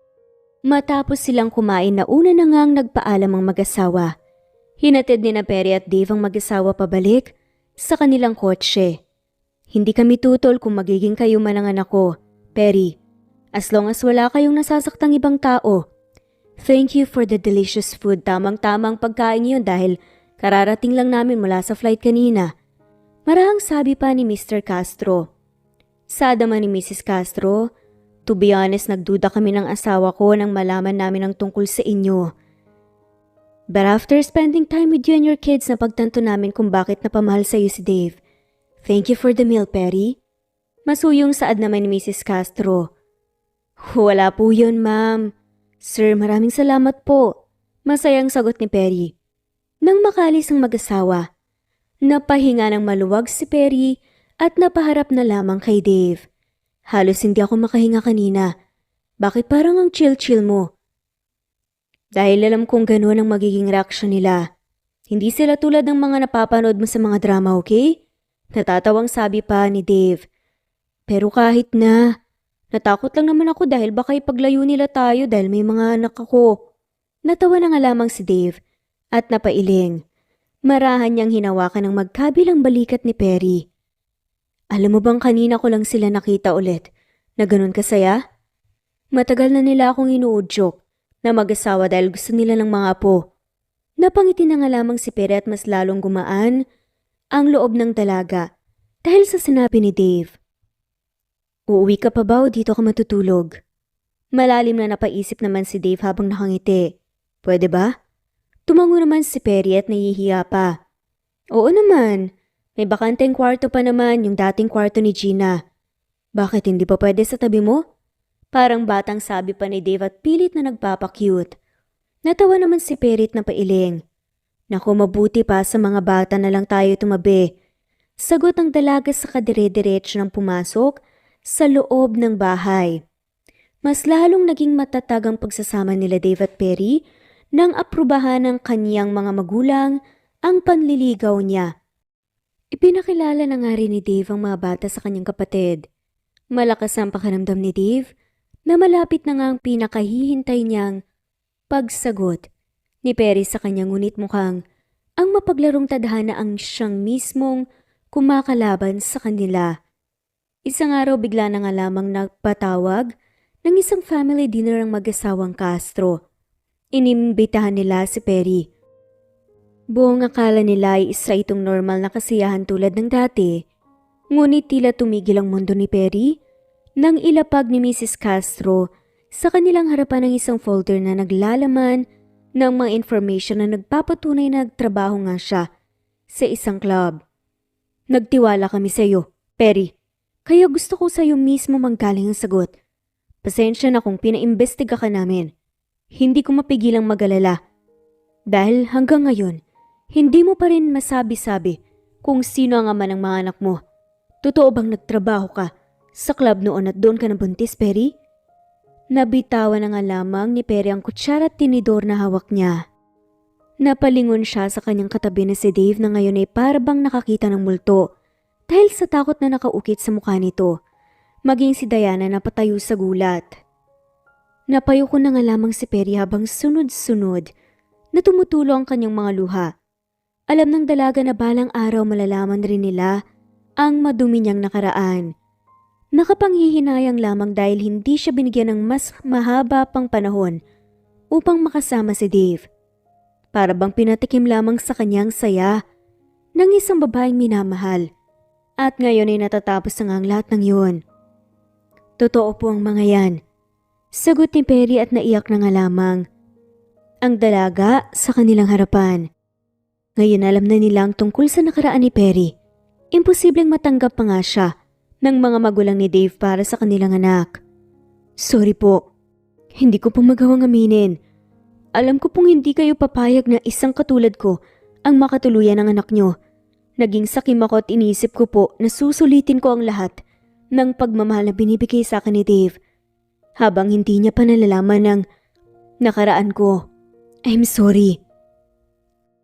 Speaker 1: Matapos silang kumain na una na ngang nagpaalam ang mag-asawa. Hinatid ni na Perry at Dave ang mag-asawa pabalik sa kanilang kotse. Hindi kami tutol kung magiging kayo man ang anak ko, Perry. As long as wala kayong nasasaktang ibang tao. Thank you for the delicious food. Tamang-tamang pagkain yun dahil kararating lang namin mula sa flight kanina. Marahang sabi pa ni Mr. Castro. Sada man ni Mrs. Castro, to be honest, nagduda kami ng asawa ko nang malaman namin ang tungkol sa inyo. But after spending time with you and your kids, napagtanto namin kung bakit napamahal sa iyo si Dave. Thank you for the meal, Perry. Masuyong saad naman ni Mrs. Castro. Wala po yun, ma'am. Sir, maraming salamat po. Masayang sagot ni Perry. Nang makalis ang mag-asawa, napahinga ng maluwag si Perry at napaharap na lamang kay Dave. Halos hindi ako makahinga kanina. Bakit parang ang chill-chill mo? Dahil alam kong gano'n ang magiging reaksyon nila. Hindi sila tulad ng mga napapanood mo sa mga drama, okay? Natatawang sabi pa ni Dave. Pero kahit na, natakot lang naman ako dahil baka ipaglayo nila tayo dahil may mga anak ako. Natawa na nga lamang si Dave at napailing. Marahan niyang hinawakan ng magkabilang balikat ni Perry. Alam mo bang kanina ko lang sila nakita ulit na ganun kasaya? Matagal na nila akong inuudyok na mag-asawa dahil gusto nila ng mga apo. Napangiti na nga lamang si Perry at mas lalong gumaan ang loob ng dalaga dahil sa sinabi ni Dave. Uuwi ka pa ba o dito ka matutulog? Malalim na napaisip naman si Dave habang nakangiti. Pwede ba? Tumango naman si Perry at nahihiya pa. Oo naman, may bakanteng kwarto pa naman yung dating kwarto ni Gina. Bakit hindi pa pwede sa tabi mo? Parang batang sabi pa ni Dave at pilit na nagpapakyut. Natawa naman si Perry at napailing. Naku, mabuti pa sa mga bata na lang tayo tumabi. Sagot ng dalaga sa kadire-diretso ng pumasok sa loob ng bahay. Mas lalong naging matatag ang pagsasama nila Dave at Perry nang aprubahan ng kaniyang mga magulang ang panliligaw niya. Ipinakilala na nga rin ni Dave ang mga bata sa kanyang kapatid. Malakas ang pakiramdam ni Dave na malapit na nga ang pinakahihintay niyang pagsagot ni Perry sa kanyang ngunit mukhang ang mapaglarong tadhana ang siyang mismong kumakalaban sa kanila. Isang araw bigla na nga lamang nagpatawag ng isang family dinner ang mag-asawang Castro. Inimbitahan nila si Perry. Buong akala nila ay isa itong normal na kasiyahan tulad ng dati, ngunit tila tumigil ang mundo ni Perry nang ilapag ni Mrs. Castro sa kanilang harapan ng isang folder na naglalaman ng mga information na nagpapatunay na nagtrabaho nga siya sa isang club. Nagtiwala kami sa iyo, Perry. Kaya gusto ko sa iyo mismo manggaling ang sagot. Pasensya na kung pinaimbestiga ka namin. Hindi ko mapigilang mag-alala. Dahil hanggang ngayon, hindi mo pa rin masabi-sabi kung sino ang ama ng mga anak mo. Totoo bang nagtrabaho ka sa club noon at doon ka nabuntis, Perry? Nabitawan na nga lamang ni Perry ang kutsara at tinidor na hawak niya. Napalingon siya sa kanyang katabi na si Dave na ngayon ay parabang nakakita ng multo dahil sa takot na nakaukit sa mukha nito. Maging si Diana na patayo sa gulat. Napayuko na nga lamang si Perry habang sunod-sunod na tumutulo ang kanyang mga luha. Alam ng dalaga na balang araw malalaman rin nila ang madumi niyang nakaraan. Nakapanghihinayang lamang dahil hindi siya binigyan ng mas mahaba pang panahon upang makasama si Dave. Para bang pinatikim lamang sa kanyang saya ng isang babaeng minamahal. At ngayon ay natatapos na nga ang lahat ng yun. Totoo po ang mga yan. Sagot ni Perry at naiyak na nga lamang ang dalaga sa kanilang harapan. Ngayon alam na nila ang tungkol sa nakaraan ni Perry. Imposibleng matanggap pa nga siya ng mga magulang ni Dave para sa kanilang anak. Sorry po, hindi ko po magawang aminin. Alam ko pong hindi kayo papayag na isang katulad ko ang makatuluyan ng anak nyo. Naging sakim ako at inisip ko po na susulitin ko ang lahat ng pagmamahal na binibigay sa akin ni Dave habang hindi niya pa nalalaman ng nakaraan ko. I'm sorry.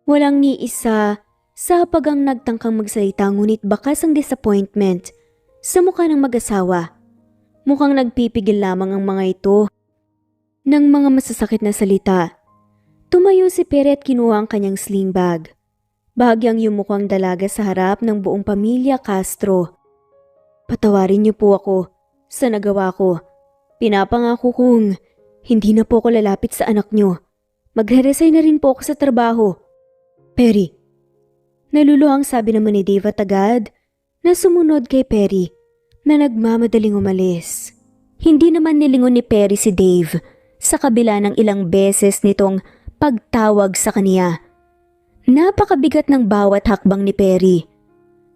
Speaker 1: Walang ni isa sa hapagang nagtangkang magsalita ngunit bakas ang disappointment sa mukha ng mag-asawa. Mukhang nagpipigil lamang ang mga ito ng mga masasakit na salita. Tumayo si Perry at kinuha ang kanyang sling bag. Bahagyang yumuko ang dalaga sa harap ng buong pamilya Castro. Patawarin niyo po ako sa nagawa ko. Pinapangako kong hindi na po ako lalapit sa anak niyo. Magre-resign na rin po ako sa trabaho. Perry. Naluluhang sabi naman ni Dave at agad na sumunod kay Perry na nagmamadaling umalis. Hindi naman nilingon ni Perry si Dave sa kabila ng ilang beses nitong pagtawag sa kaniya. Napakabigat ng bawat hakbang ni Perry.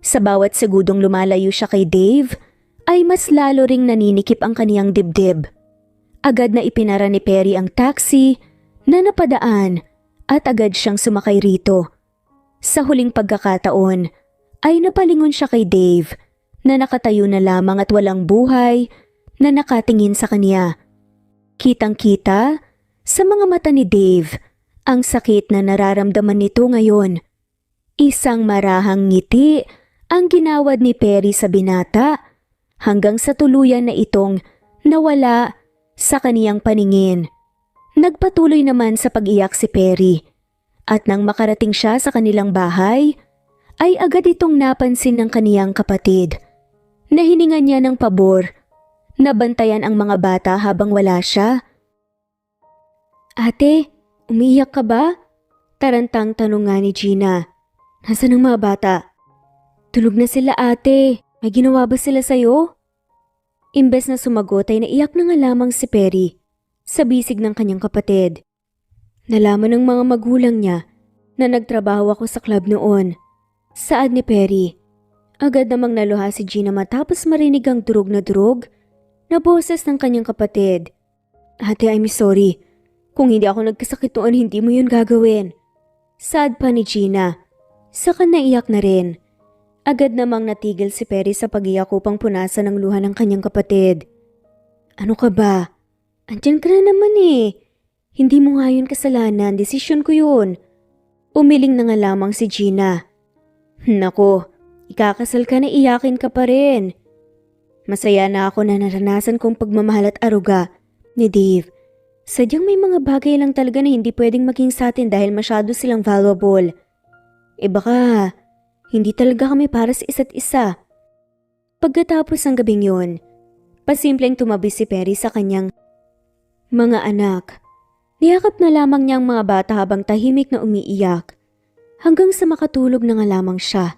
Speaker 1: Sa bawat segundong lumalayo siya kay Dave, ay mas lalo ring naninikip ang kaniyang dibdib. Agad na ipinara ni Perry ang taxi na napadaan at agad siyang sumakay rito. Sa huling pagkakataon ay napalingon siya kay Dave na nakatayo na lamang at walang buhay na nakatingin sa kaniya. Kitang-kita sa mga mata ni Dave ang sakit na nararamdaman nito ngayon. Isang marahang ngiti ang ginawad ni Perry sa binata hanggang sa tuluyan na itong nawala sa kaniyang paningin. Nagpatuloy naman sa pag-iyak si Perry at nang makarating siya sa kanilang bahay ay agad itong napansin ng kaniyang kapatid. Nahiningan niya ng pabor na bantayan ang mga bata habang wala siya. Ate, umiiyak ka ba? Tarantang tanong nga ni Gina. Nasaan ang mga bata? Tulog na sila ate. May ginawa ba sila sa'yo? Imbes na sumagot ay naiyak na nga lamang si Perry sa bisig ng kanyang kapatid. Nalaman ng mga magulang niya na nagtrabaho ako sa club noon. Saad ni Perry. Agad namang naluha si Gina matapos marinig ang durog na boses ng kanyang kapatid. Ate, I'm sorry. Kung hindi ako nagkasakit noon, hindi mo yun gagawin. Saad pa ni Gina. Saka naiyak na rin. Agad namang natigil si Perry sa pag-iyak upang punasan ang luha ng kanyang kapatid. Ano ka ba? Andyan ka na naman eh. Hindi mo nga yun kasalanan, desisyon ko yun. Umiling na nga lamang si Gina. Nako, ikakasal ka na iyakin ka pa rin. Masaya na ako na naranasan kong pagmamahal at aruga ni Dave. Sadyang may mga bagay lang talaga na hindi pwedeng maging sa atin dahil masyado silang valuable. Baka hindi talaga kami para sa isa't isa. Pagkatapos ng gabing yun, pasimpleng tumabi si Perry sa kanyang mga anak. Niyakap na lamang niya ang mga bata habang tahimik na umiiyak hanggang sa makatulog na nga lamang siya.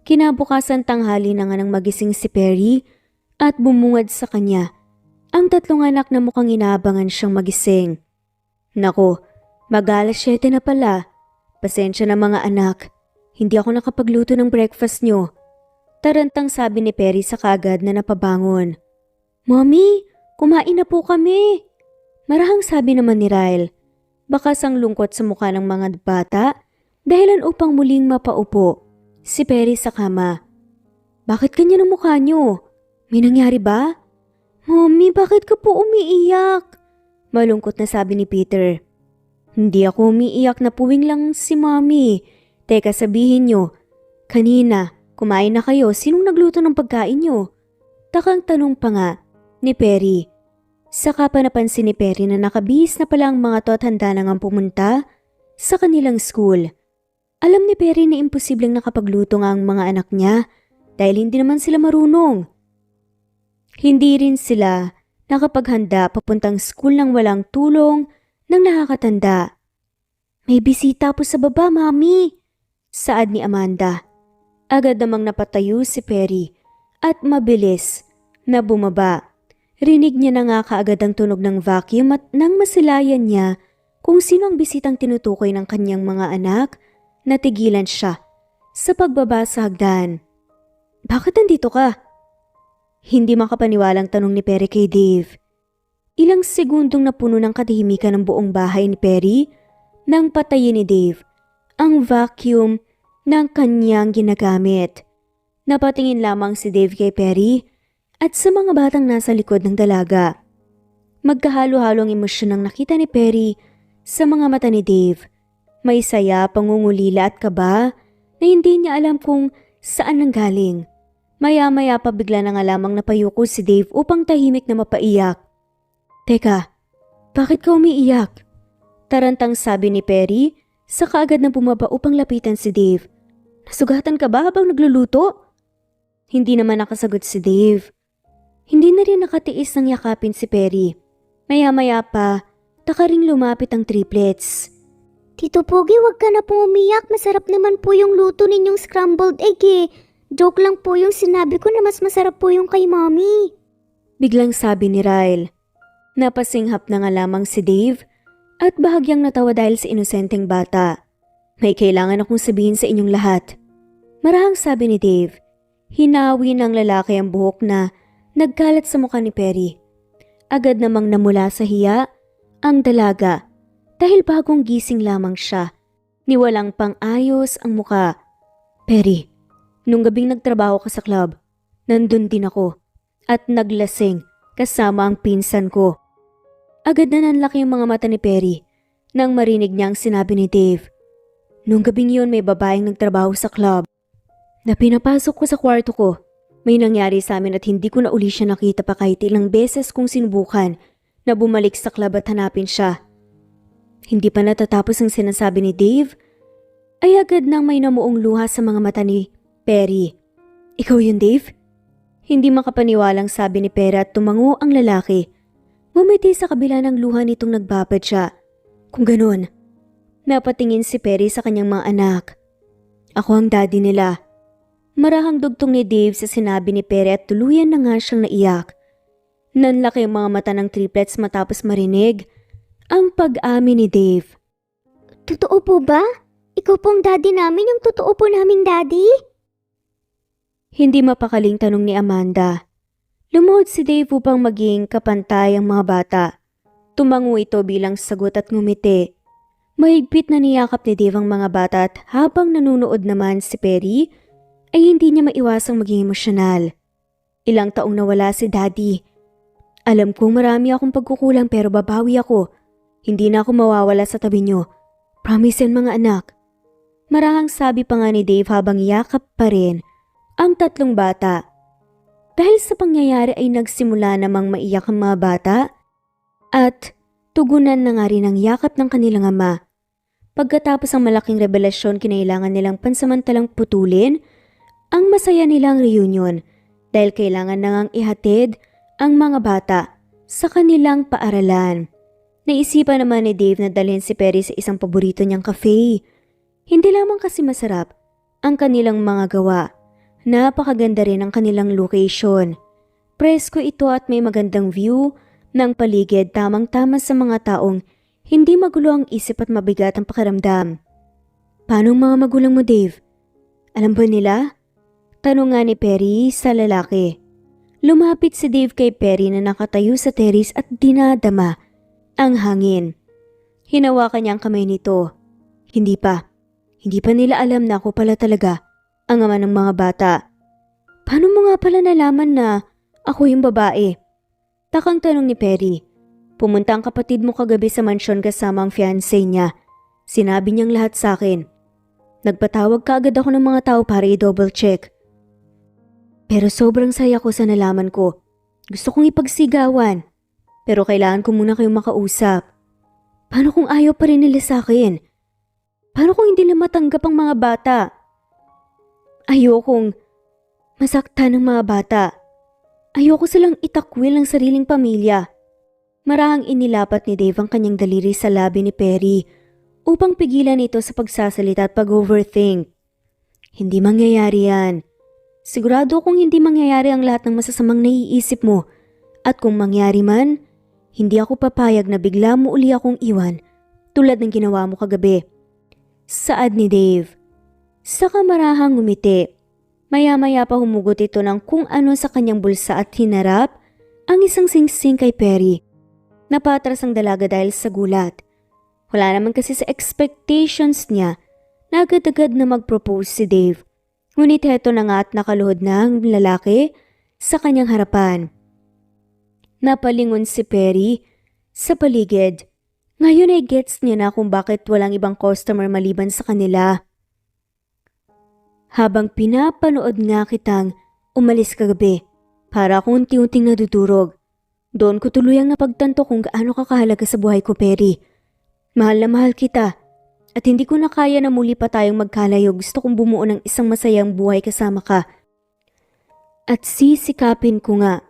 Speaker 1: Kinabukasan tanghali na nga nang magising si Perry at bumungad sa kanya ang 3 anak na mukhang inaabangan siyang magising. Nako, mag-alas 7 na pala. Pasensya na mga anak. Hindi ako nakapagluto ng breakfast nyo. Tarantang sabi ni Perry sa kaagad na napabangon. Mommy, kumain na po kami. Marahang sabi naman ni Ryle. Bakas ang lungkot sa mukha ng mga bata dahilan upang muling mapaupo si Perry sa kama. Bakit ganyan ang mukha nyo? May nangyari ba? Mommy, bakit ka po umiiyak? Malungkot na sabi ni Peter. Hindi ako umiiyak, na puwing lang si Mommy. Teka, sabihin nyo, kanina, kumain na kayo, sinong nagluto ng pagkain nyo? Takang tanong pa nga ni Perry. Saka pa napansin ni Perry na nakabihis na pala ang mga to at handa na ngang pumunta sa kanilang school. Alam ni Perry na imposibleng nakapagluto nga ang mga anak niya dahil hindi naman sila marunong. Hindi rin sila nakapaghanda papuntang school nang walang tulong ng nakakatanda. May bisita po sa baba, Mami. Saad ni Amanda. Agad namang napatayo si Perry at mabilis na bumaba. Rinig niya na nga kaagad ang tunog ng vacuum at nang masilayan niya kung sino ang bisitang tinutukoy ng kanyang mga anak, natigilan siya sa pagbaba sa hagdan. Bakit nandito ka? Hindi makapaniwalang tanong ni Perry kay Dave. Ilang segundong napuno ng katahimikan ng buong bahay ni Perry nang patayin ni Dave ang vacuum ng kanyang ginagamit. Napatingin lamang si Dave kay Perry at sa mga batang nasa likod ng dalaga. Magkahalo-halong emosyon ang nakita ni Perry sa mga mata ni Dave. May saya, pangungulila at kaba na hindi niya alam kung saan nanggaling. Maya-maya pa bigla na nga lamang napayuko si Dave upang tahimik na mapaiyak. Teka, bakit ka umiiyak? Tarantang sabi ni Perry sa kaagad na bumaba upang lapitan si Dave. Nasugatan ka ba habang nagluluto? Hindi naman nakasagot si Dave. Hindi na rin nakatiis ng yakapin si Perry. Maya-maya pa, takaring lumapit ang triplets.
Speaker 2: Tito Pogi, wag ka na pong umiyak. Masarap naman po yung luto ninyong scrambled egg eh. Joke lang po yung sinabi ko na mas masarap po yung kay Mommy.
Speaker 1: Biglang sabi ni Ryle. Napasinghap na nga lamang si Dave at bahagyang natawa dahil sa inosenteng bata. May kailangan akong sabihin sa inyong lahat. Marahang sabi ni Dave. Hinawi ng lalaki ang buhok na nagkalat sa mukha ni Perry. Agad namang namula sa hiya ang dalaga dahil bagong gising lamang siya. Niwalang pang-ayos ang muka. Perry, nung gabing nagtrabaho ka sa club, nandun din ako at naglasing kasama ang pinsan ko. Agad na nanlaki yung mga mata ni Perry nang marinig niya ang sinabi ni Dave. Nung gabing yun may babaeng nagtrabaho sa club na pinapasok ko sa kwarto ko. May nangyari sa amin at hindi ko na uli siya nakita pa kahit ilang beses kong sinubukan na bumalik sa club at hanapin siya. Hindi pa natatapos ang sinasabi ni Dave, ay agad nang may namuong luha sa mga mata ni Perry. Ikaw yun, Dave? Hindi makapaniwalang sabi ni Perry at tumango ang lalaki. Ngumiti sa kabila ng luha nitong nagbabad siya. Kung ganun, napatingin si Perry sa kanyang mga anak. Ako ang daddy nila. Marahang dugtong ni Dave sa sinabi ni Perry at tuluyan na nga siyang naiyak. Nanlaki ang mga mata ng triplets matapos marinig ang pag-amin ni Dave.
Speaker 2: Totoo po ba? Ikaw pong daddy namin, yung totoo po naming daddy?
Speaker 1: Hindi mapakaling tanong ni Amanda. Lumuhod si Dave upang maging kapantay ang mga bata. Tumango ito bilang sagot at ngumiti. Mahigpit na niyakap ni Dave ang mga bata at habang nanunood naman si Perry, ay hindi niya maiwasang maging emosyonal. Ilang taong nawala si Daddy. Alam kong marami akong pagkukulang pero babawi ako. Hindi na ako mawawala sa tabi niyo. Promise yan mga anak. Marahang sabi pa nga ni Dave habang yakap pa rin ang tatlong bata. Dahil sa pangyayari ay nagsimula namang maiyak ang mga bata at tugunan na nga rin ang yakap ng kanilang ama. Pagkatapos ang malaking revelasyon, kinailangan nilang pansamantalang putulin ang masaya nilang reunion dahil kailangan na ngang ihatid ang mga bata sa kanilang paaralan. Naisipan naman ni Dave na dalhin si Perry sa isang paborito niyang cafe. Hindi lamang kasi masarap ang kanilang mga gawa. Napakaganda rin ang kanilang location. Presko ito at may magandang view ng paligid, tamang-tama sa mga taong hindi magulo ang isip at mabigat ang pakiramdam. Paano ang mga magulang mo, Dave? Alam ba nila? Tanong nga ni Perry sa lalaki. Lumapit si Dave kay Perry na nakatayo sa terrace at dinadama ang hangin. Hinawakan niya ang kamay nito. Hindi pa nila alam na ako pala talaga ang ama ng mga bata. Paano mo nga pala nalaman na ako yung babae? Takang tanong ni Perry. Pumunta ang kapatid mo kagabi sa mansyon kasama ang fiancé niya. Sinabi niyang lahat sa akin. Nagpatawag kaagad ako ng mga tao para i-double check. Pero sobrang saya ko sa nalaman ko. Gusto kong ipagsigawan. Pero kailangan ko muna kayong makausap. Paano kung ayaw pa rin nila sa akin? Paano kung hindi nila matanggap ang mga bata? Ayokong masaktan ng mga bata. Ayoko silang itakwil ng sariling pamilya. Marahang inilapat ni Dave ang kanyang daliri sa labi ni Perry upang pigilan ito sa pagsasalita at pag-overthink. Hindi mangyayari yan. Sigurado kung hindi mangyayari ang lahat ng masasamang naiisip mo. At kung mangyari man, hindi ako papayag na bigla mo uli akong iwan tulad ng ginawa mo kagabi. Saad ni Dave. Saka marahang ngumiti. Maya-maya pa humugot ito ng kung ano sa kanyang bulsa at hinarap ang isang singsing kay Perry. Napatras ang dalaga dahil sa gulat. Wala naman kasi sa expectations niya na agad-agad na mag-propose si Dave. Ngunit heto na nga at nakaluhod na ang lalaki sa kanyang harapan. Napalingon si Perry sa paligid. Ngayon ay gets niya na kung bakit walang ibang customer maliban sa kanila. Habang pinapanood nga kitang umalis kagabi para akong unti-unting nadudurog. Doon ko tuluyang napagtanto kung gaano kakahalaga sa buhay ko, Perry. Mahal na mahal kita at hindi ko na kaya na muli pa tayong magkalayo. Gusto kong bumuo ng isang masayang buhay kasama ka. At sisikapin ko nga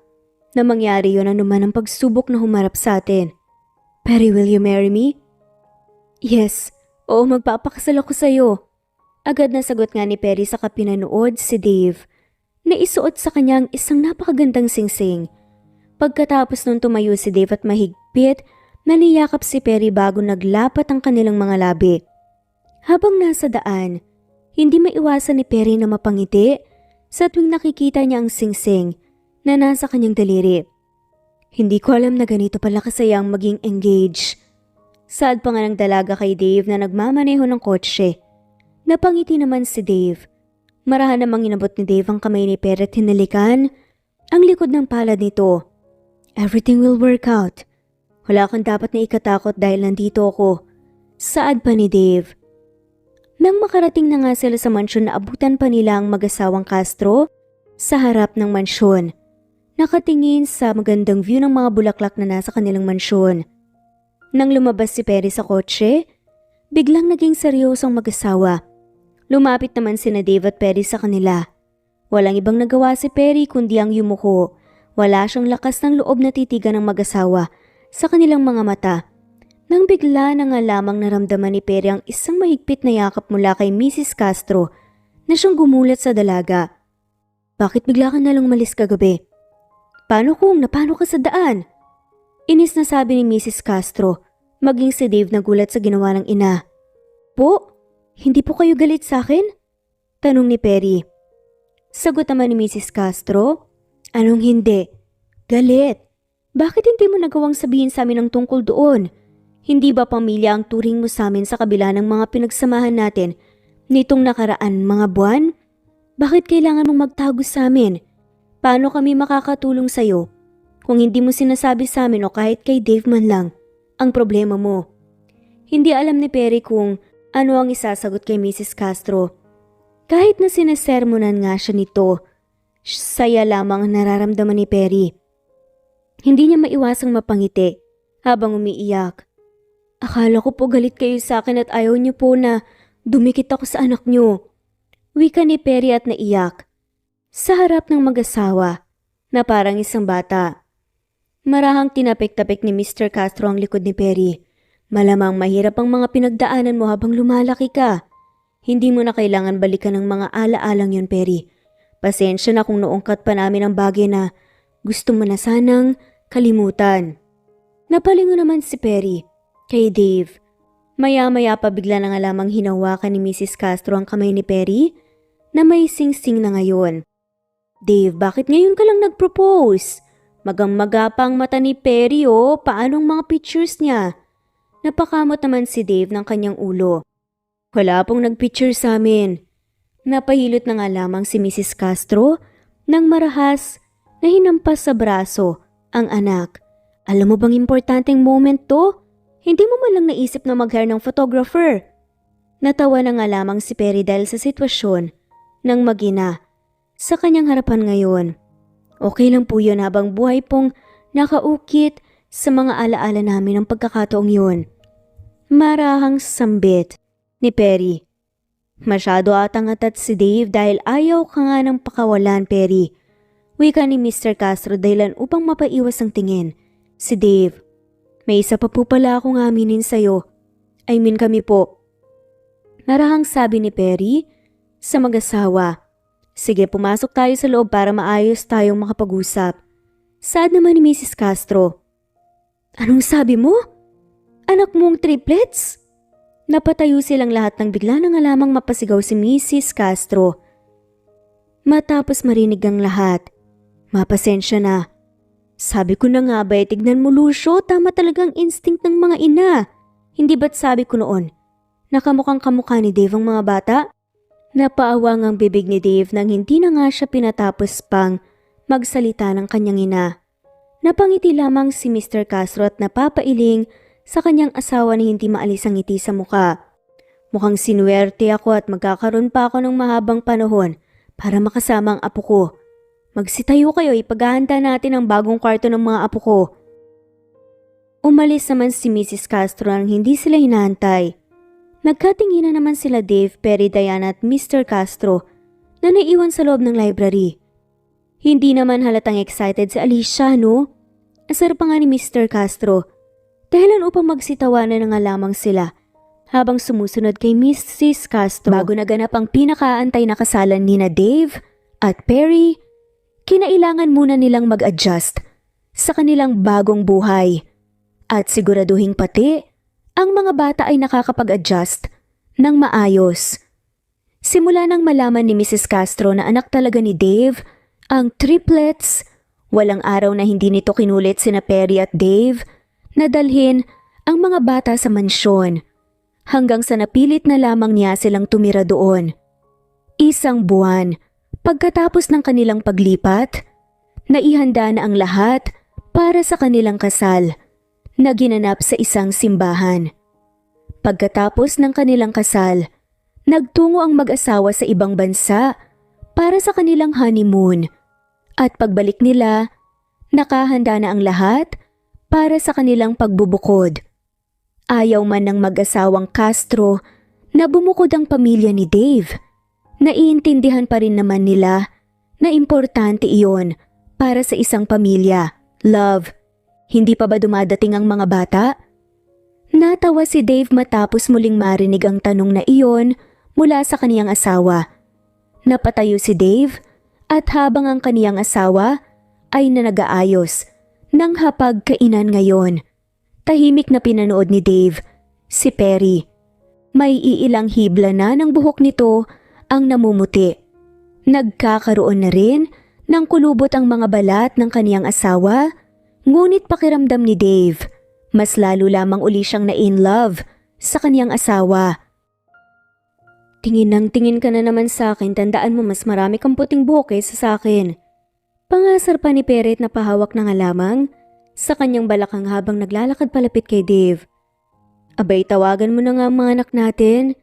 Speaker 1: na mangyari yun anuman ang pagsubok na humarap sa atin. Perry, will you marry me? Yes, oo, magpapakasal ako sa'yo. Agad na sagot nga ni Perry sa kapinanood si Dave na isuot sa kanyang isang napakagandang singsing. Pagkatapos nung tumayo si Dave at mahigpit, naniyakap si Perry bago naglapat ang kanilang mga labi. Habang nasa daan, hindi maiwasan ni Perry na mapangiti sa tuwing nakikita niya ang singsing na nasa kanyang daliri. Hindi ko alam na ganito pala kasayang maging engaged. Saad pa nga ng dalaga kay Dave na nagmamaneho ng kotse. Napangiti naman si Dave. Marahan namang inabot ni Dave ang kamay ni Perry at hinalikan ang likod ng palad nito. Everything will work out. Wala kang dapat na ikatakot dahil nandito ako. Saad pa ni Dave. Nang makarating na nga sila sa mansyon na abutan pa nila ang mag-asawang Castro sa harap ng mansyon. Nakatingin sa magandang view ng mga bulaklak na nasa kanilang mansyon. Nang lumabas si Perry sa kotse, biglang naging seryosong mag-asawa. Lumapit naman sina Dave at Perry sa kanila. Walang ibang nagawa si Perry kundi ang yumuko. Wala siyang lakas ng loob na titigan ng mag-asawa sa kanilang mga mata. Nang bigla na nga lamang naramdaman ni Perry ang isang mahigpit na yakap mula kay Mrs. Castro na siyang gumulat sa dalaga. Bakit bigla ka nalang umalis kagabi? Paano napano ka sa daan? Inis na sabi ni Mrs. Castro, maging si Dave nagulat sa ginawa ng ina. Po, hindi po kayo galit sa akin? Tanong ni Perry. Sagot naman ni Mrs. Castro, anong hindi? Galit. Bakit hindi mo nagawang sabihin sa amin ang tungkol doon? Hindi ba pamilya ang turing mo sa amin sa kabila ng mga pinagsamahan natin nitong nakaraan mga buwan? Bakit kailangan mong magtago sa amin? Paano kami makakatulong sa'yo? Kung hindi mo sinasabi sa amin o kahit kay Dave man lang, ang problema mo. Hindi alam ni Perry kung ano ang isasagot kay Mrs. Castro. Kahit na sinesermonan nga siya nito, saya lamang ang nararamdaman ni Perry. Hindi niya maiwasang mapangiti habang umiiyak. Akala ko po galit kayo sa akin at ayaw niyo po na dumikit ako sa anak niyo. Wika ni Perry at naiyak. Sa harap ng mag-asawa na parang isang bata. Marahang tinapik-tapik ni Mr. Castro ang likod ni Perry. Malamang mahirap ang mga pinagdaanan mo habang lumalaki ka. Hindi mo na kailangan balikan ng mga ala-alang yon, Perry. Pasensya na kung noongkat pa namin ang bagay na gusto mo na sanang kalimutan. Napalingo naman si Perry kay Dave. Maya-maya pa bigla na nga lamang hinawakan ni Mrs. Castro ang kamay ni Perry na may sing-sing na ngayon. Dave, bakit ngayon ka lang nag-propose? Magang-maga pa ang mata ni Perry paanong mga pictures niya? Napakamot naman si Dave ng kanyang ulo. Wala pong nag-picture sa amin. Napahilot na nga lamang si Mrs. Castro nang marahas na hinampas sa braso ang anak. Alam mo bang importanteng moment to? Hindi mo man lang naisip na mag-hire ng photographer. Natawa na nga lamang si Perry dahil sa sitwasyon ng mag-ina sa kanyang harapan ngayon. Okay lang po yun habang buhay pong nakaukit sa mga alaala namin ang pagkakataong yun. Marahang sambit ni Perry. Masyado atang atat si Dave dahil ayaw ka nga ng pakawalan, Perry. Wika ni Mr. Castro dahilan upang mapaiwas ang tingin. Si Dave. May isa pa po pala akong aminin sa'yo. I mean kami po. Marahang sabi ni Perry sa mag-asawa. Sige, pumasok tayo sa loob para maayos tayong makapag-usap. Saad naman ni Mrs. Castro. Anong sabi mo? Anak mong triplets? Napatayo silang lahat nang bigla na nga lamang mapasigaw si Mrs. Castro. Matapos marinig ang lahat, mapasensya na. Sabi ko na nga ba, tignan mo Lucio, tama talagang instinct ng mga ina. Hindi ba't sabi ko noon, nakamukhang kamukha ni Dave ang mga bata? Napaawang ang bibig ni Dave nang hindi na nga siya pinatapos pang magsalita ng kanyang ina. Napangiti lamang si Mr. Castro at napapailing sa kanyang asawa na hindi maalis ang ngiti sa muka. Mukhang sinuwerte ako at magkakaroon pa ako ng mahabang panahon para makasama ang apo ko. Magsitayo kayo, ipaghahanda natin ang bagong kwarto ng mga apo ko. Umalis naman si Mrs. Castro nang hindi sila hinahantay. Nagkatinginan naman sila Dave, Perry, Diana at Mr. Castro na naiwan sa loob ng library. Hindi naman halatang excited si Alicia, no? Asar pa nga ni Mr. Castro. Dahilan upang magsitawanan na nga lamang sila habang sumusunod kay Mrs. Castro. Bago naganap ang pinakaantay na kasalan ni na Dave at Perry, kinailangan muna nilang mag-adjust sa kanilang bagong buhay at siguraduhin pati ang mga bata ay nakakapag-adjust ng maayos. Simula nang malaman ni Mrs. Castro na anak talaga ni Dave ang triplets, walang araw na hindi nito kinulit sina Perry at Dave na dalhin ang mga bata sa mansyon hanggang sa napilit na lamang niya silang tumira doon. Isang buwan pagkatapos ng kanilang paglipat, naihanda na ang lahat para sa kanilang kasal na ginanap sa isang simbahan. Pagkatapos ng kanilang kasal, nagtungo ang mag-asawa sa ibang bansa para sa kanilang honeymoon at pagbalik nila, nakahanda na ang lahat para sa kanilang pagbubukod. Ayaw man ng mag-asawang Castro na bumukod ang pamilya ni Dave. Naiintindihan pa rin naman nila na importante iyon para sa isang pamilya. Love, hindi pa ba dumadating ang mga bata? Natawa si Dave matapos muling marinig ang tanong na iyon mula sa kaniyang asawa. Napatayo si Dave at habang ang kaniyang asawa ay nanagaayos ng hapagkainan ngayon, tahimik na pinanood ni Dave si Perry. May iilang hibla na ng buhok nito ang namumuti. Nagkakaroon na rin ng kulubot ang mga balat ng kaniyang asawa, ngunit pakiramdam ni Dave, mas lalo lamang uli siyang na-in love sa kaniyang asawa. Tingin ng tingin ka na naman sa akin, tandaan mo mas marami kang puting buhok kaysa sa akin. Pangasar pa ni Perry na pahawak na nga lamang sa kanyang balakang habang naglalakad palapit kay Dave. Abay, tawagan mo na nga ang mga anak natin.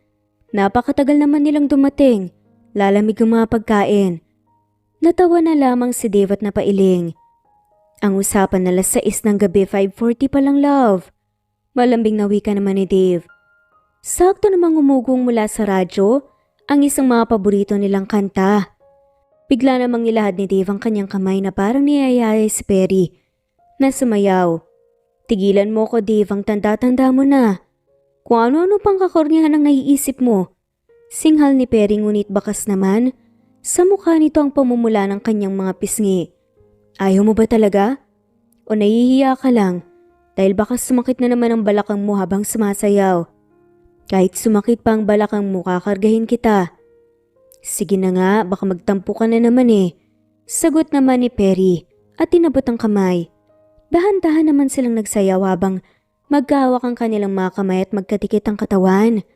Speaker 1: Napakatagal naman nilang dumating. Lalamig ang mga pagkain. Natawa na lamang si Dave at napailing. Ang usapan na 6 ng gabi, 5:40 pa lang, love. Malambing na wika naman ni Dave. Sakto namang umugong mula sa radyo ang isang mga paborito nilang kanta. Bigla namang nilahad ni Dave ang kanyang kamay na parang niyayaya si Perry na sumayaw. Tigilan mo ko, Dave, ang tanda-tanda mo na. Kung ano-ano pang kakornihan ang naiisip mo. Singhal ni Perry ngunit bakas naman sa mukha nito ang pamumula ng kanyang mga pisngi. Ayaw mo ba talaga? O nahihiya ka lang dahil baka sumakit na naman ang balakang mo habang sumasayaw? Kahit sumakit pa ang balakang mo, kakargahin kita. Sige na nga, baka magtampo ka na naman eh. Sagot naman ni Perry at tinabot ang kamay. Dahan-dahan naman silang nagsayaw habang magkahawak ang kanilang mga kamay at magkatikit ang katawan.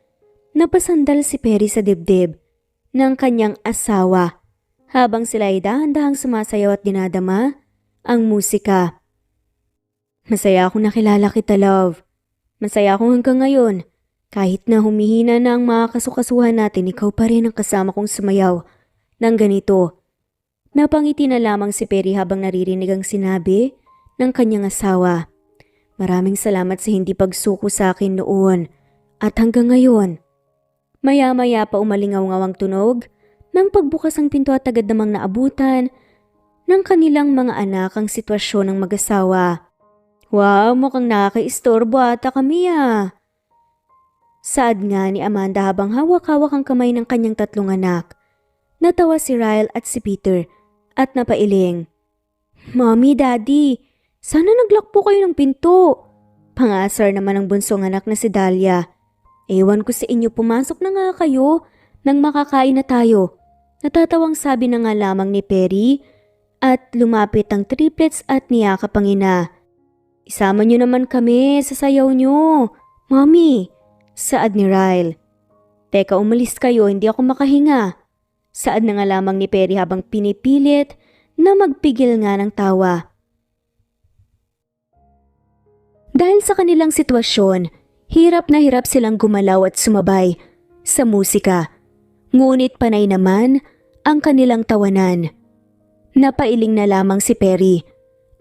Speaker 1: Napasandal si Perry sa dibdib ng kanyang asawa habang sila ay dahan-dahang sumasayaw at dinadama ang musika. Masaya akong nakilala kita, love. Masaya akong hanggang ngayon. Kahit na humihina na ang mga kasukasuhan natin, ikaw pa rin ang kasama kong sumayaw ng ganito. Napangiti na lamang si Perry habang naririnig ang sinabi ng kanyang asawa. Maraming salamat sa hindi pagsuko sa akin noon at hanggang ngayon. Maya-maya pa umalingaw-ngaw ang tunog ng pagbukas ang pinto at agad namang naabutan ng kanilang mga anak ang sitwasyon ng mag-asawa. Wow, mukhang nakaka-istorbo ata kami ah. Saad nga ni Amanda habang hawak-hawak ang kamay ng kanyang 3 anak. Natawa si Ryle at si Peter at napailing. Mommy, Daddy, sana naglock po kayo ng pinto. Pangasar naman ang bunsong anak na si Dahlia. Ewan ko sa inyo, pumasok na nga kayo nang makakain na tayo. Natatawang sabi na nga lamang ni Perry at lumapit ang triplets at niyakap ang ina. Isama niyo naman kami sa sayaw niyo, Mommy. Saad ni Ryle. Teka, umalis kayo, hindi ako makahinga. Saad na nga lamang ni Perry habang pinipilit na magpigil nga ng tawa. Dahil sa kanilang sitwasyon, hirap na hirap silang gumalaw at sumabay sa musika. Ngunit panay naman ang kanilang tawanan. Napailing na lamang si Perry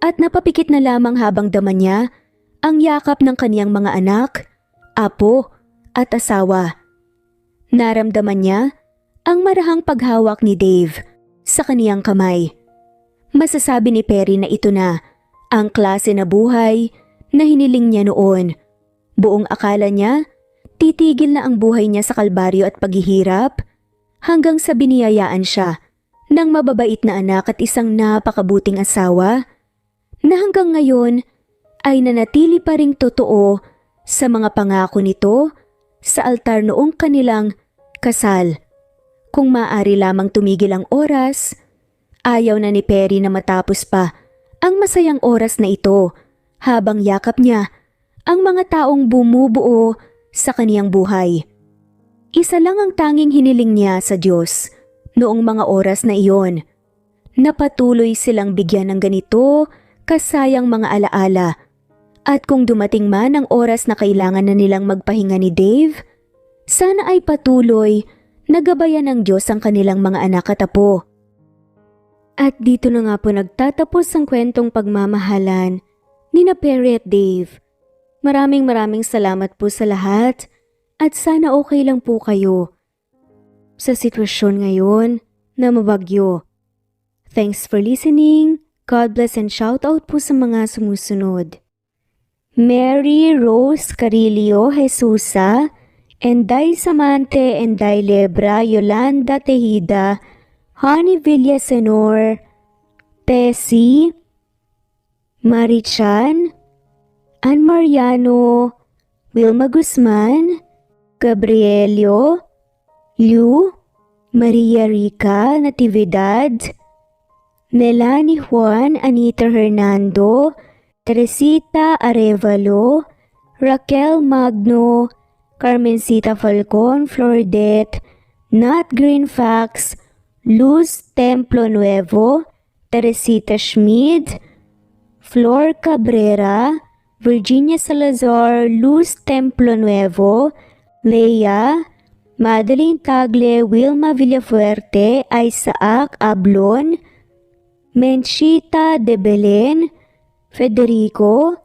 Speaker 1: at napapikit na lamang habang dama niya ang yakap ng kaniyang mga anak, apo at asawa. Naramdaman niya ang marahang paghawak ni Dave sa kaniyang kamay. masasabi ni Perry na ito na ang klase na buhay na hiniling niya noon. Buong akala niya, titigil na ang buhay niya sa kalbaryo at paghihirap hanggang sa biniyayaan siya ng mababait na anak at isang napakabuting asawa na hanggang ngayon ay nanatili pa ring totoo sa mga pangako nito sa altar noong kanilang kasal. Kung maaari lamang tumigil ang oras, ayaw na ni Perry na matapos pa ang masayang oras na ito habang yakap niya ang mga taong bumubuo sa kaniyang buhay. Isa lang ang tanging hiniling niya sa Diyos noong mga oras na iyon, na patuloy silang bigyan ng ganito kasayang mga alaala. At kung dumating man ang oras na kailangan na nilang magpahinga ni Dave, sana ay patuloy na gabayan ng Diyos ang kanilang mga anak at apo. At dito na nga po nagtatapos ang kwentong pagmamahalan ni na Perry at Dave. Maraming salamat po sa lahat at sana okay lang po kayo sa sitwasyon ngayon na mabagyo. Thanks for listening. God bless and shout out po sa mga sumusunod. Mary Rose Carillo Jesusa, Enday Samante, Enday Lebra, Yolanda Tejida, Honey Villasenor, Tessie, Marichan, Ann Mariano, Wilma Guzman, Gabrielio, Liu, Maria Rica Natividad, Melanie Juan, Anita Hernando, Teresita Arevalo, Raquel Magno, Carmencita Falcon, Flordet, Nat Green Fax, Luz Templo Nuevo, Teresita Schmid, Flor Cabrera, Virginia Salazar, Luz Templo Nuevo, Leia, Madeline Tagle, Wilma Villafuerte, Isaac Ablon, Menchita de Belen, Federico,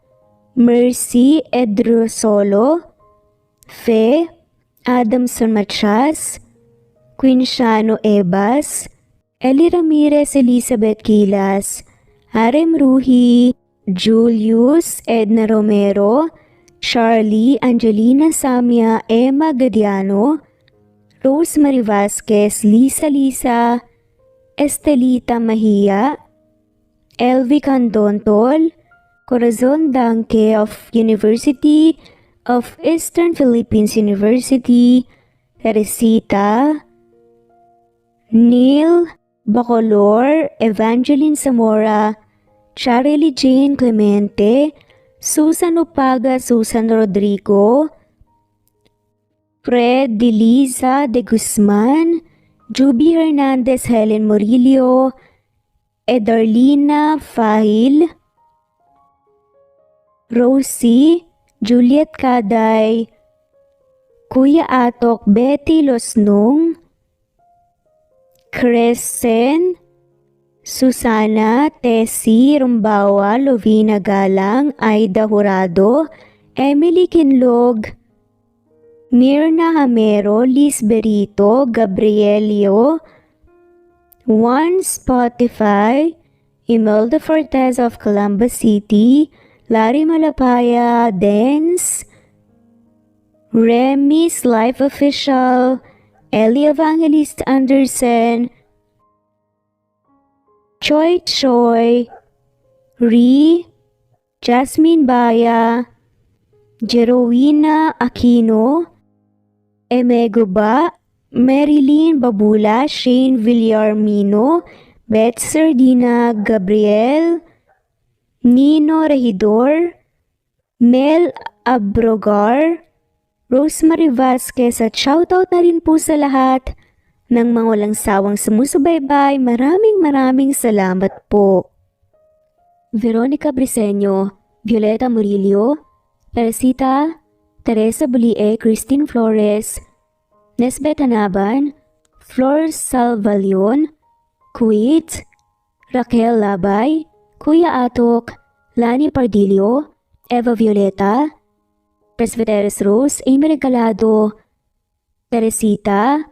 Speaker 1: Mercy Edrosolo, Fe, Adamson Machas, Quinciano Ebas, Eli Ramirez Elizabeth Quilas, Harem Ruhi, Julius Edna Romero, Charlie Angelina Samia, Emma Gadiano, Rosemary Vasquez, Lisa, Estelita Mahia, Elvi Candontol, Corazon Danke of University of Eastern Philippines University, Teresita, Neil Bacolor, Evangeline Zamora, Charlie Jane Clemente, Susan Upaga, Susan Rodrigo, Fred Deliza de Guzman, Juby Hernandez, Helen Murillo, Edarlina Fahil, Rosie, Juliet Kaday, Kuya Atok, Betty Losnong, Crescen, Susana, Tessie Rumbawa, Lovina Galang, Aida Jurado, Emily Kinlog, Mirna Hamero, Liz Berito, Gabrielio, One Spotify, Imelda Fortes of Columbus City, Larry Malapaya, Dance, Remy's Life Official, Ellie Evangelist Anderson, Choi Choi, Ri, Jasmine Baya, Jerowina Aquino, Emeguba, Marilyn Babula, Shane Villarmino, Beth Sardina, Gabriel, Nino Regidor, Mel Abrogar, Rosemary Vasquez at shoutout na rin po sa lahat ng mga walang sawang sumusubaybay. Maraming salamat po. Veronica Briseño, Violeta Murillo, Teresita, Teresa Bulie, Christine Flores, Nesbeth Hanaban, Flor Salvalion, Kuwait, Raquel Labay, Kuya Atok, Lani Pardillo, Eva Violeta, Presbyteres Rose, Amy Regalado, Teresita,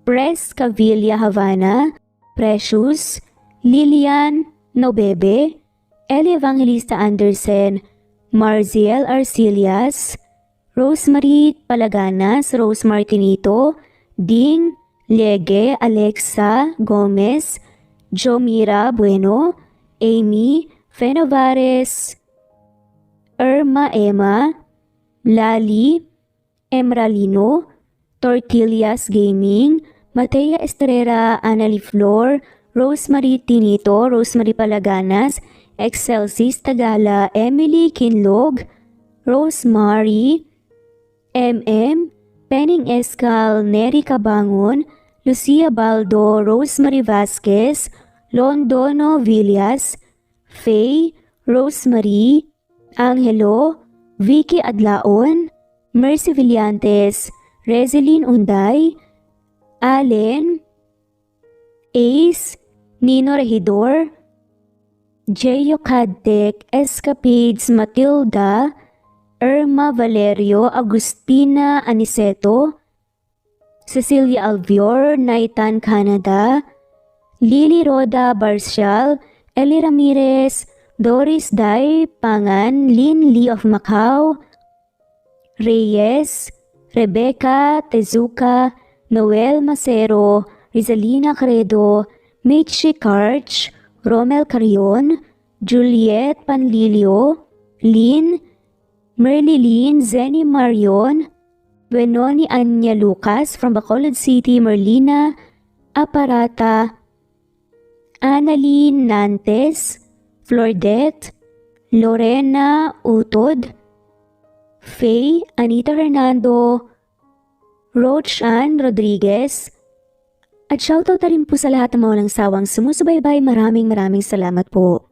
Speaker 1: Pres Cavilla Havana, Precious, Lilian, Nobebe, Eli Evangelista Andersen, Marziel Arcillas, Rosemary Palaganas, Rose Martinito, Ding, Lege, Alexa Gomez, Jomira Bueno, Amy Fenovares, Irma Emma, Lali, Emralino, Tortillas Gaming, Matea Estrera, Annalie Flor, Rosemary Tinito, Rosemary Palaganas, Excelsis Tagala, Emily Kinlog, Rosemary, MM, Penning Escal, Neri Cabangon, Lucia Baldo, Rosemary Vasquez, Londono Villas, Faye, Rosemary, Angelo, Vicky Adlaon, Mercy Villantes, Rezeline Unday, Allen, Ace, Nino Regidor, Jeyo Cadtec, Escapades Matilda, Irma Valerio, Agustina Aniceto, Cecilia Alvior, Naitan Canada, Lily Roda Barcial, Eli Ramirez, Doris Day Pangan, Lynn Lee of Macau, Reyes, Rebecca Tezuka, Noel Macero, Rizalina Credo, Mitchie Karch, Romel Carion, Juliet Panlilio, Lynn, Merlilyn Zenny Marion, Benoni Anya Lucas from Bacolod City, Merlina Aparata, Annalyn Nantes, Flordette, Lorena Utod, Faye, Anita Hernando, Rochan Rodriguez, at shoutout na rin po sa lahat ng mga walang sawang sumusubaybay. Maraming salamat po.